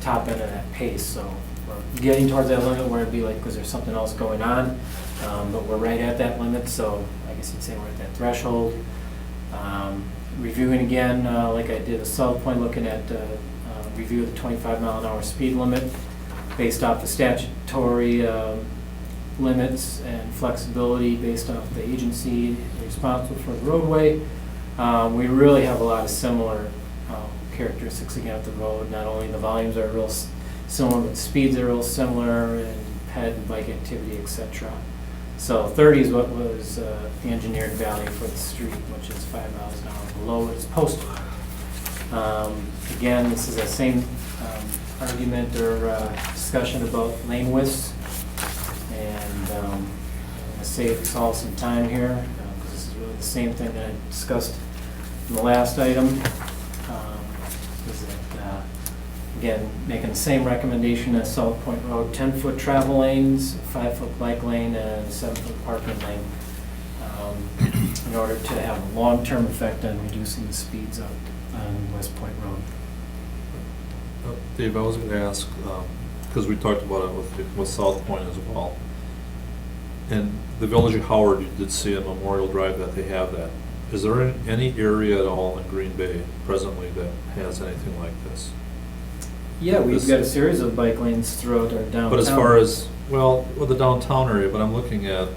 top end of that pace. So we're getting towards that limit where it'd be like, because there's something else going on, but we're right at that limit, so I guess you'd say we're at that threshold. Reviewing again, like I did a South Point, looking at review of the 25 mile an hour speed limit based off the statutory limits and flexibility based off the agency responsible for the roadway. We really have a lot of similar characteristics again of the road. Not only the volumes are real similar, but the speeds are real similar, and ped and bike activity, etc. So 30 is what was the engineered value for the street, which is 5 miles an hour below what is posted. Again, this is the same argument or discussion about lane widths. And I'm going to save us all some time here, because this is really the same thing that I discussed in the last item. Is that, again, making the same recommendation as South Point Road, 10-foot travel lanes, 5-foot bike lane, and 7-foot parking lane, in order to have a long-term effect on reducing the speeds up on West Point Road. Dave, I was going to ask, because we talked about it with South Point as well. In the Village of Howard, you did see on Memorial Drive that they have that. Is there any area at all in Green Bay presently that has anything like this? Yeah, we've got a series of bike lanes throughout our downtown. But as far as, well, with the downtown area, but I'm looking at,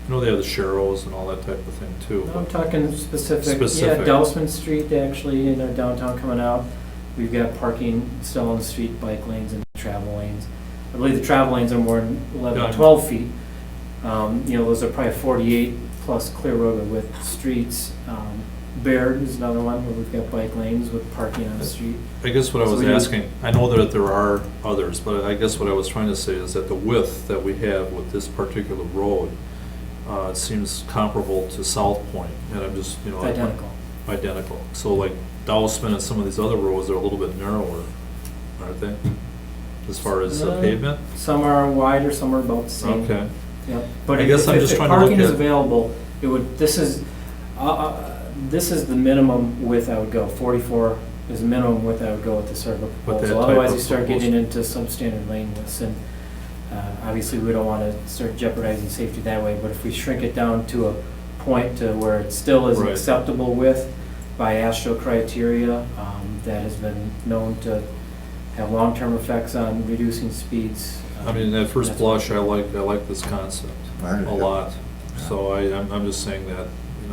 they have the Sharrows and all that type of thing too. I'm talking specific. Specific. Yeah, Dousman Street, actually, in our downtown coming out. We've got parking still on the street, bike lanes and travel lanes. I believe the travel lanes are more than 11, 12 feet. Those are probably 48 plus clear road width streets. Baird is another one where we've got bike lanes with parking on the street. I guess what I was asking, I know that there are others, but I guess what I was trying to say is that the width that we have with this particular road, it seems comparable to South Point, and I'm just, Identical. Identical. So like Dousman and some of these other roads are a little bit narrower, aren't they? As far as pavement? Some are wider, some are about the same. Okay. Yep. But I guess I'm just trying to look parking is at- available, this is the minimum width I would go. 44 is the minimum width I would go with this sort of a With that proposal. type Otherwise, of you start proposal. getting into substandard lane widths, and obviously we don't want to start jeopardizing safety that way. But if we shrink it down to a point to where it still is an Right. acceptable width by AASHTO criteria, that has been known to have long-term effects on reducing speeds. I mean, at first that's blush, I like this concept I do a too. lot. So I'm just saying that,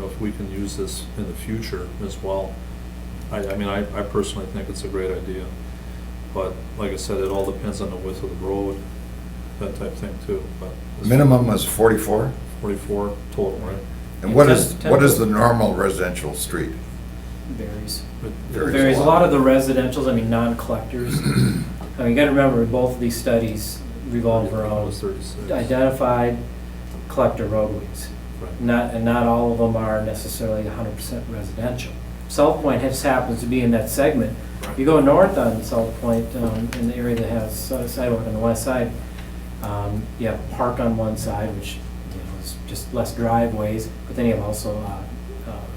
if we can use this in the future as well, I personally think it's a great idea. But like I said, it all depends on the width of the road, that type thing too. But Minimum was 44? 44 total, right? And what 10 is the normal residential street? Varies. But- Varies Varies. a A lot. lot of the residentials, non-collectors. You gotta remember, both of these studies revolve It around was 36. identified collector roadways. Right. Not all of them are necessarily 100% residential. South Point just happens to be in that segment. Right. You go north on South Point, in the area that has sidewalk on the west side, you have a park on one side, which is just less driveways, but then you have also a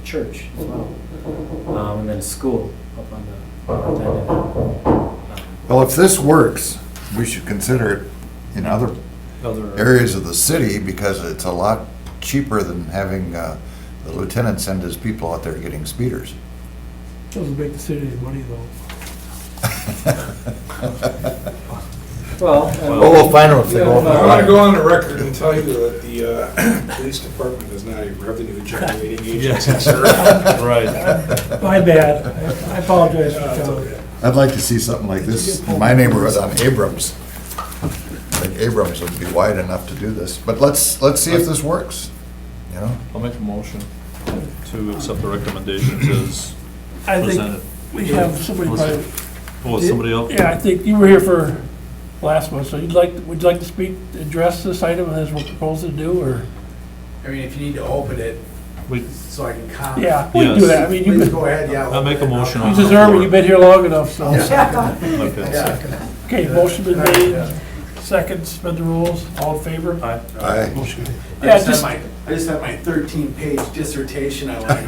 church as well, and then a school up on the north end of it. Well, if this works, we should consider it in other other. areas of the city because it's a lot cheaper than having the lieutenant send his people out there getting speeders. Doesn't make the city any money though. Well, Well, we'll find out if they go. I want to go on the record and tell you that the police department is not a revenue generating agency, sir. Right. My bad. I apologize for It's telling you. okay. I'd like to see something like this in my neighborhood on Abrams. I think Abrams would be wide enough to do this, but let's see if this works, you know? I'll make a motion to accept the recommendations as I presented. think we have somebody by. Oh, somebody else? Yeah, I think you were here for last one, so would you like to speak, address this item as we're proposing to do, or? I mean, if you need to open it, We- so I can comment. Yeah, we can do Yes. that. I mean, Please you've go ahead, yeah. I'll make a motion on you the deserve it, floor. you've been here long enough, so. Okay. Okay, motion been made, second, suspend the rules, all in favor? Aye. Aye. Motion. I Yeah, just have my 13-page dissertation I want to.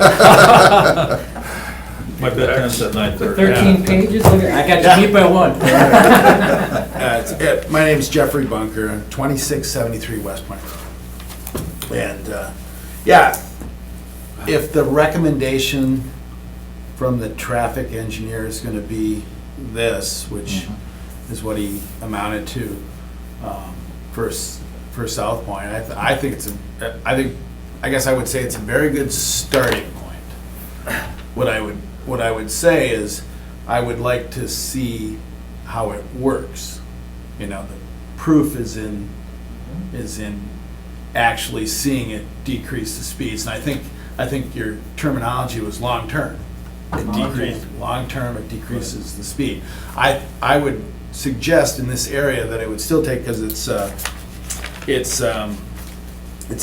My bedtime's at 9:30. 13 pages, look at, I got you beat by one. My name's Jeffrey Bunker, I'm 2673 West Point Road. And, yeah, if the recommendation from the traffic engineer is going to be this, which is what he amounted to for South Point, I think I guess I would say it's a very good starting point. What I would say is, I would like to see how it works. You know, the proof is in actually seeing it decrease the speeds. And I think your terminology was long-term. Long-term, it decreases the speed. I would suggest in this area that it would still take, because it's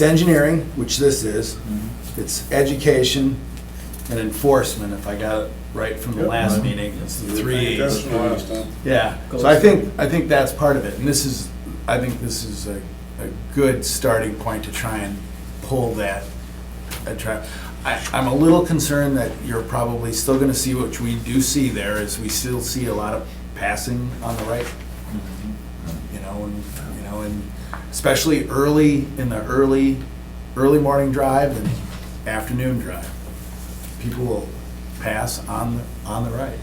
engineering, which this is, it's education and enforcement, if I got it right from the last meeting, it's the three E's. Yeah, so I think that's part of it, and I think this is a good starting point to try and pull that. I'm a little concerned that you're probably still gonna see, which we do see there, is we still see a lot of passing on the right. And especially early morning drive and afternoon drive. People will pass on the right.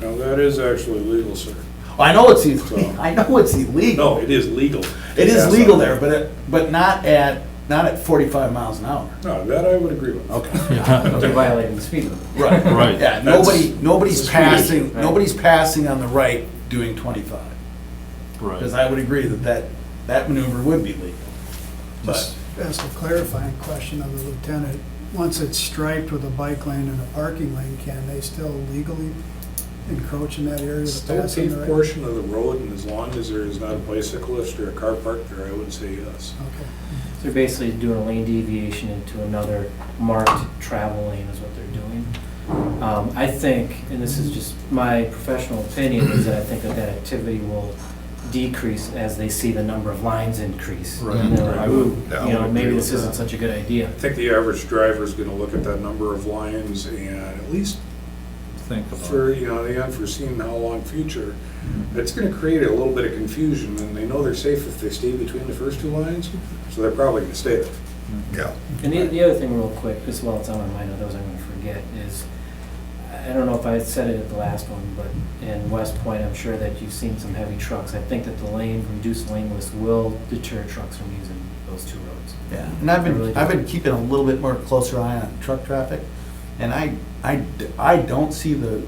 Now, that is actually legal, sir. I know it's illegal. I know it's illegal. No, it is legal. It is legal there, but not at 45 miles an hour. No, that I would agree with. Okay. They're violating the speed limit. Right. Right. Yeah, That's nobody's speed passing, issue, right? nobody's passing on the right doing 25. Because Right. I would agree that maneuver would be legal. But, Just ask a clarifying question of the lieutenant. Once it's striped with a bike lane and a parking lane, can they still legally encroach in that area to Still a pass on the safe right? portion of the road, and as long as there is not a bicyclist or a car parked there, I would say yes. Okay. So they're basically doing a lane deviation into another marked travel lane is what they're doing. I think, and this is just my professional opinion, is that I think that activity will decrease as they see the number of lines increase. Right. And they're like, ooh, Yeah, I you know, would maybe agree this with isn't that. such a good idea. I think the average driver is gonna look at that number of lines and at least Think about for, it. the unforeseen how long future, it's gonna create a little bit of confusion, and they know they're safe if they stay between the first two lines, so they're probably gonna stay there. Yeah. And the other thing real quick, just while it's on my mind, of those I'm gonna forget, is, I don't know if I said it at the last one, but in West Point, I'm sure that you've seen some heavy trucks. I think that the reduced lane list will deter trucks from using those two roads. yeah, and I've been keeping a little bit more closer eye on truck traffic, and I don't see the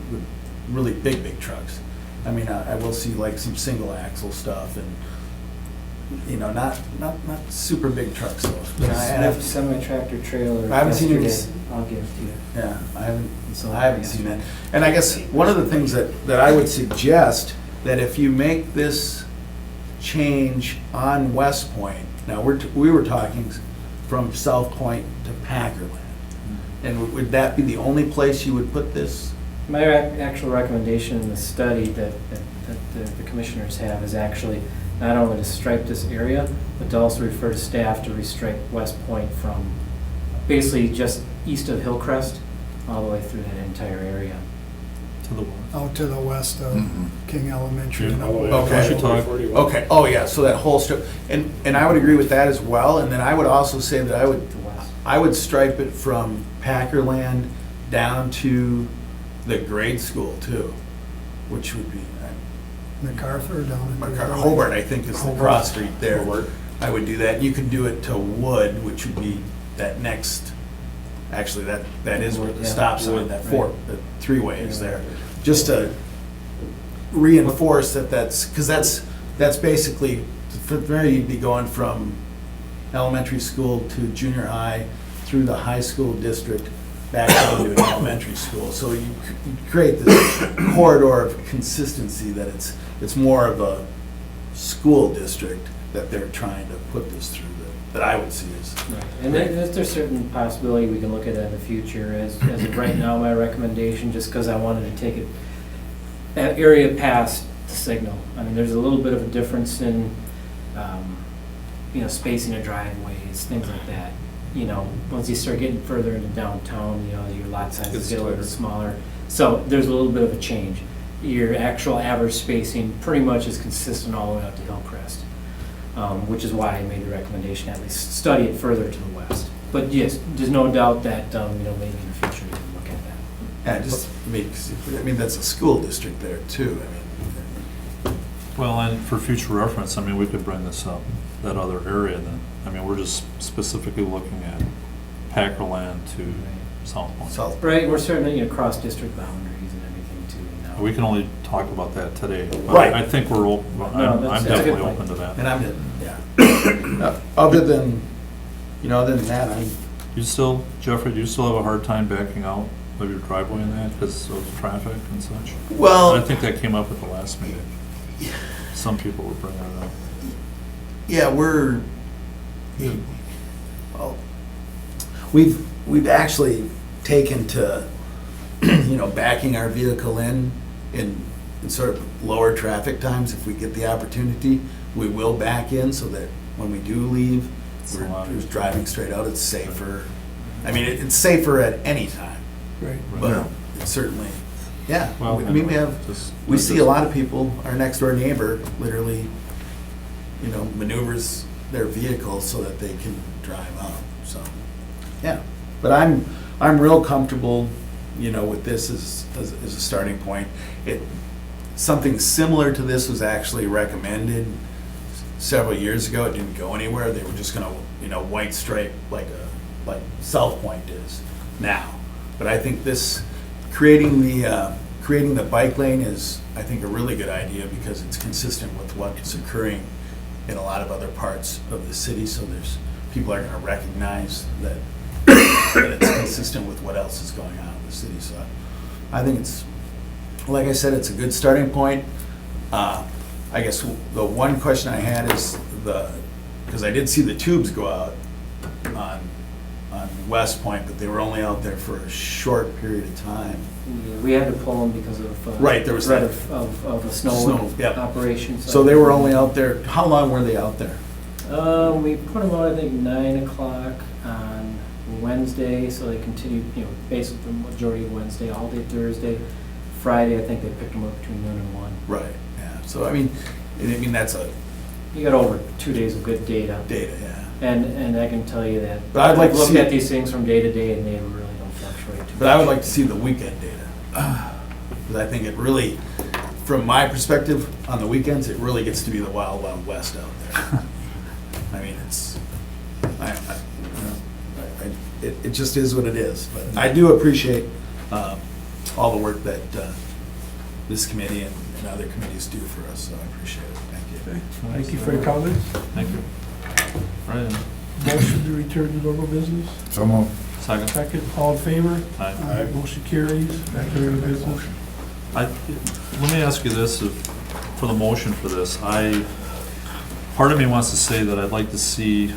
really big trucks. I mean, I will see like some single axle stuff and, not super big trucks though. And I've- Semi-tractor trailer. I haven't seen any yesterday, I'll give it to you. Yeah, I haven't seen that. And I guess one of the things that I would suggest, that if you make this change on West Point, now we were talking from South Point to Packerland, and would that be the only place you would put this? My actual recommendation in the study that the commissioners have is actually not only to stripe this area, but to also refer to staff to restripe West Point from basically just east of Hillcrest all the way through that entire area. To the west. out to the west of Mhm. King Elementary. and Yeah, up. Okay. Okay, oh yeah, so that whole strip, and I would agree with that as well, and then I would also say that I would stripe it from Packerland down to the grade school too, which would be, MacArthur down in. Hobart, I think is the Hobart. cross street there. I would do that. You could do it to Wood, which would be that next, actually, that is where the Yeah, stop sign, Wood, that right. the three-way is there. Just to reinforce because that's basically, for there you'd be going from elementary school to junior high, through the high school district, back down to an elementary school. So you create this corridor of consistency that it's more of a school district that they're trying to put this through, that I would see as. Right. And there's certain possibility we can look at in the future. As of right now, my recommendation, just because I wanted to take it, that area past the signal. I mean, there's a little bit of a difference in, spacing of driveways, things like that. Once you start getting further into downtown, your lot sizes Gets get a little bit tighter. smaller. So there's a little bit of a change. Your actual average spacing pretty much is consistent all the way up to Hillcrest, which is why I made the recommendation, at least study it further to the west. But yes, there's no doubt that, maybe in the future we can look at that. Yeah, just makes, that's a school district there too. Well, and for future reference, we could bring this up, that other area then. We're just specifically looking at Packerland to South Point. South. Right, we're starting to cross district boundaries and everything too now. We can only talk about that today. But Right. I think we're, I'm that's a definitely good point. open to that. And other than that, Jeffrey, do you still have a hard time backing out of your driveway in that because of traffic and such? well. I think that came up at the last meeting. Some people were bringing it up. Yeah, well, we've actually taken to, backing our vehicle in sort of lower traffic times. If we get the opportunity, we will back in so that when we do leave, we're just driving straight out. It's safer. It's safer at any time, Right. but it's certainly, yeah. Well, We see a lot of people, our next door neighbor literally, maneuvers their vehicle so that they can drive out, so, yeah. But I'm real comfortable, with this as a starting point. Something similar to this was actually recommended several years ago. It didn't go anywhere. They were just gonna, white stripe like South Point is now. But I think creating the bike lane is, I think, a really good idea because it's consistent with what's occurring in a lot of other parts of the city, so people are gonna recognize that it's consistent with what else is going on in the city, so I think it's, like I said, it's a good starting point. I guess the one question I had is because I did see the tubes go out on West Point, but they were only out there for a short period of time. We had to pull them because of Right, there was threat that- of a Snow, snow yep. operation. So they were only out there, how long were they out there? We put them out, I think, 9 o'clock on Wednesday, so they continued, basically the majority of Wednesday, all day Thursday. Friday, I think they picked them up between noon and 1. Right, yeah, so that's a You got over 2 days of good data. data, yeah. And I can tell you that. But I'd like to looked see- at these things from day to day and they really don't fluctuate too much. But I would like to see the weekend data. Because I think it really, from my perspective, on the weekends, it really gets to be the wild, wild west out there. It just is what it is. But I do appreciate all the work that this committee and other committees do for us, so I appreciate it. Thank you. Okay. Thank you for your comments. Thank you. Right, Motion to return to normal business. So moved. second. Second, all in favor? Aye. Motion carries. Back to normal business. Let me ask you this, for the motion for this, part of me wants to say that I'd like to see,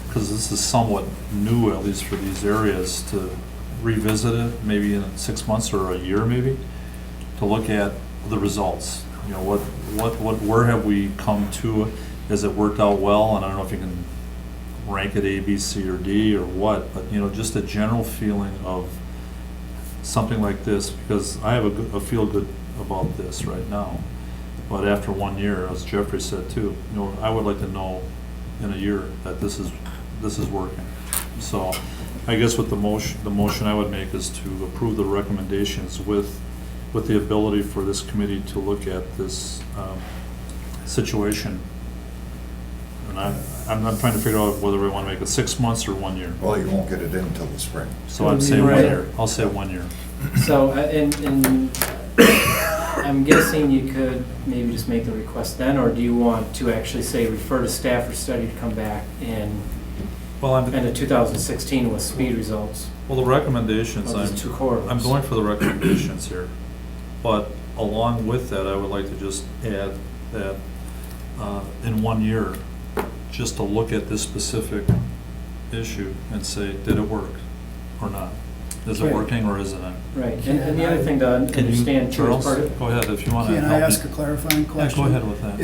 because this is somewhat new, at least for these areas, to revisit it, maybe in 6 months or a year maybe, to look at the results. Where have we come to? Has it worked out well? And I don't know if you can rank it A, B, C, or D or what, but just a general feeling of something like this, because I have a feel good about this right now. But after 1 year, as Jeffrey said too, I would like to know in a year that this is working. So I guess with the motion I would make is to approve the recommendations with the ability for this committee to look at this situation. And I'm trying to figure out whether we want to make it 6 months or 1 year. Well, you won't get it in until the spring. So I'd say 1 year. I'll say 1 year. So, and I'm guessing you could maybe just make the request then, or do you want to actually say refer to staff or study to come back in end of 2016 with speed results? Well, the recommendations, Of these two corridors. I'm going for the recommendations here. But along with that, I would like to just add that in 1 year, just to look at this specific issue and say, did it work or not? Is it Right. working or isn't it? Right, and the other thing to understand too is Charles, part of, go ahead if you want to Can help I me. ask a clarifying Yeah, question? go ahead with that.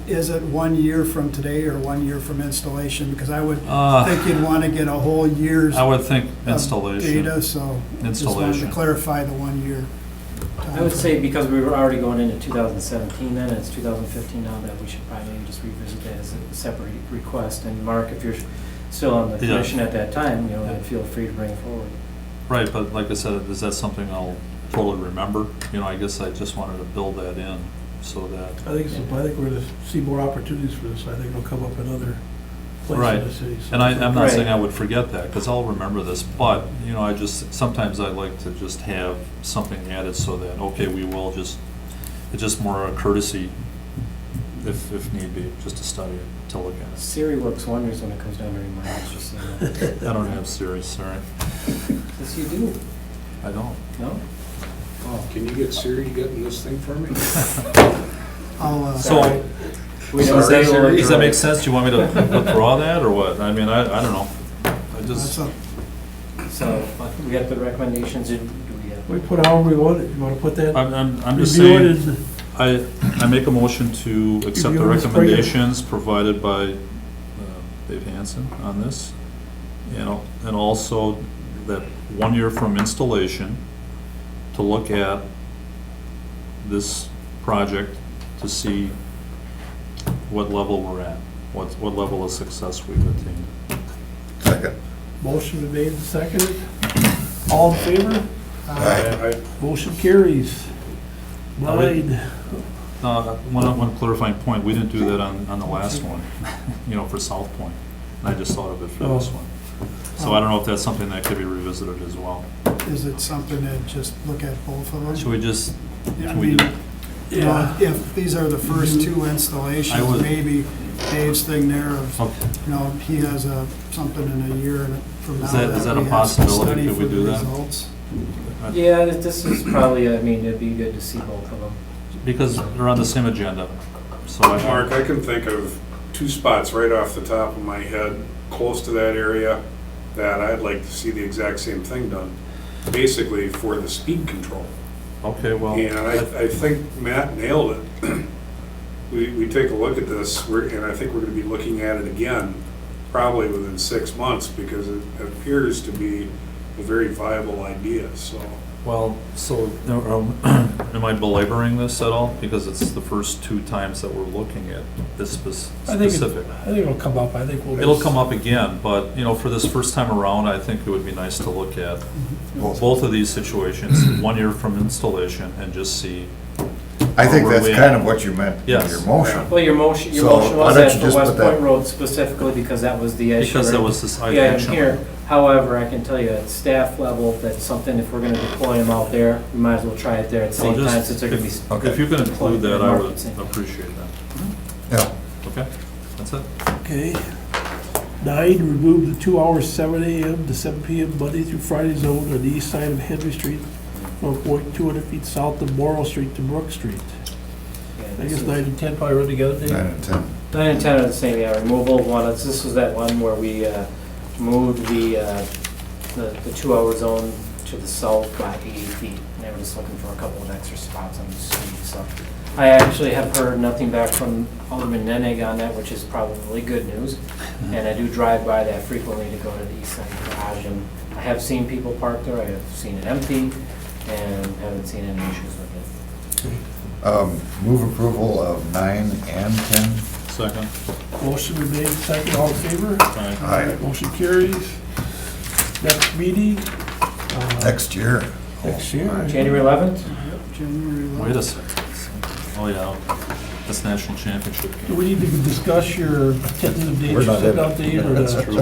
Is it 1 year from today or 1 year from installation? Because I would Uh, think you'd want to get a whole year's I would think of installation. data, so just wanted to Installation. clarify the 1 year. I would say because we were already going into 2017 then, and it's 2015 now, that we should probably maybe just revisit that as a separate request. And Mark, if you're still on the Yeah. commission at that time, then feel free to bring it forward. Right, but like I said, is that something I'll totally remember? I guess I just wanted to build that in so that, I think we're gonna see more opportunities for this. I think it'll come up in other places Right. in the city. So- and I'm not Right. saying I would forget that, because I'll remember this, but, sometimes I like to just have something added so that, okay, it's just more a courtesy, if need be, just to study it, to look at Siri works wonders when it comes down to reminders, just so you know. it. I don't have Siri, sorry. Yes, you do. I don't. No? Can you get Siri getting this thing for me? I'll, So, We So don't does say that, we'll does that withdraw. make sense? Do you want me to withdraw that, or what? I mean, I don't know. I that's just, up. So, we got the recommendations, do we have? We put however we want it. You wanna put that? I'm just Review it saying, and I make a motion to accept the Review and spring it. recommendations provided by Dave Hansen on this. And also that 1 year from installation, to look at this project to see what level we're at, what level of success we've attained. Second. motion been made and seconded. All in favor? Aye. Motion carries. Now, we- 9. One clarifying point, we didn't do that on the last one, for South Point. And I just thought of it for this one. So I don't know if that's something that could be revisited as well. Is it something that just look at both of them? Should we just, Yeah, I should we mean, do? Yeah. If these are the first two I installations, would- maybe Dave's thing there of, Okay. he has something in a year from now. Is that a we have some possibility? study Could we for the do that? results. Yeah, this is probably, it'd be good to see both of them. Because they're on the same agenda, so Mark, I can think of two spots right off the top of my head, close to that area, that I'd like to see the exact same thing done, basically for the speed control. Okay, well, And I think Matt nailed it. We take a look at this, and I think we're gonna be looking at it again, probably within 6 months, because it appears to be a very viable idea, so. so am I belaboring this at all? Because it's the first two times that we're looking at this specific. I think it'll come up. I think we'll. It'll come up again, but, for this first time around, I think it would be nice to look at both of these situations, 1 year from installation, and just see. I think Where that's we kind at? of what you meant in Yes. your motion. Well, your motion So, was why don't that you for just West put that- Point Road specifically, because that was the issue. Because that right? was this The item action. here. However, I can tell you at staff level, that's something, if we're gonna deploy them out there, we might as well try it there at the Well, same just- time, since they're gonna be. Okay. If you can include that, I would Marketing. appreciate that. Yeah. Okay, that's it. Okay. 9, remove the 2 hours, 7 AM to 7 PM, Monday through Friday zone on the east side of Henry Street, from point 200 feet south of Morrow Street to Brook Street. I guess 9 and 10 probably run together, Dave? 9 and 10. 9 and 10 are the same, yeah, removal of one, this was that one where we moved the 2 hour zone to the south by 80 feet. And they were just looking for a couple of extra spots on the street, so. I actually have heard nothing back from Alderman Neneg on that, which is probably good news. And I do drive by that frequently to go to the east side garage, and I have seen people park there, I have seen it empty. and haven't seen any issues with it. Move approval of 9 and 10. Second. Motion been made, second, all in favor? Aye. Motion carries. Next meeting, Next year. next year. January 11th? January 11th. Wait a second. Oh, yeah, that's national championship Do game. we need to discuss your tentative date, We're you not sent in out it. date, or That's the? true.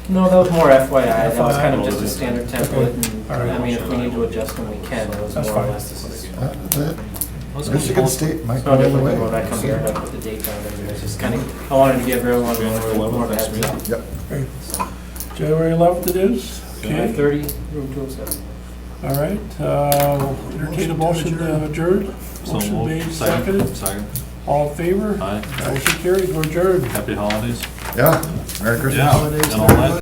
No, that was more FYI, that was kind of FYI. just a standard template, and, All right. I mean, if we need to adjust them, we can, it was That's more or fine. less this is. Michigan State might It's go no the different way. than when I come here and I put the date down, and it's just kind of, I wanted to give everyone January more of a 11th, heads next up. Yep. So, January 11th it is? Okay, 5:30, room 207. all right, entertain a motion to adjourn. So Motion moved. made, seconded, Second. all in favor? Aye. Motion carries, we're adjourned. Happy holidays. Yeah, Merry Christmas. Yeah, and all that.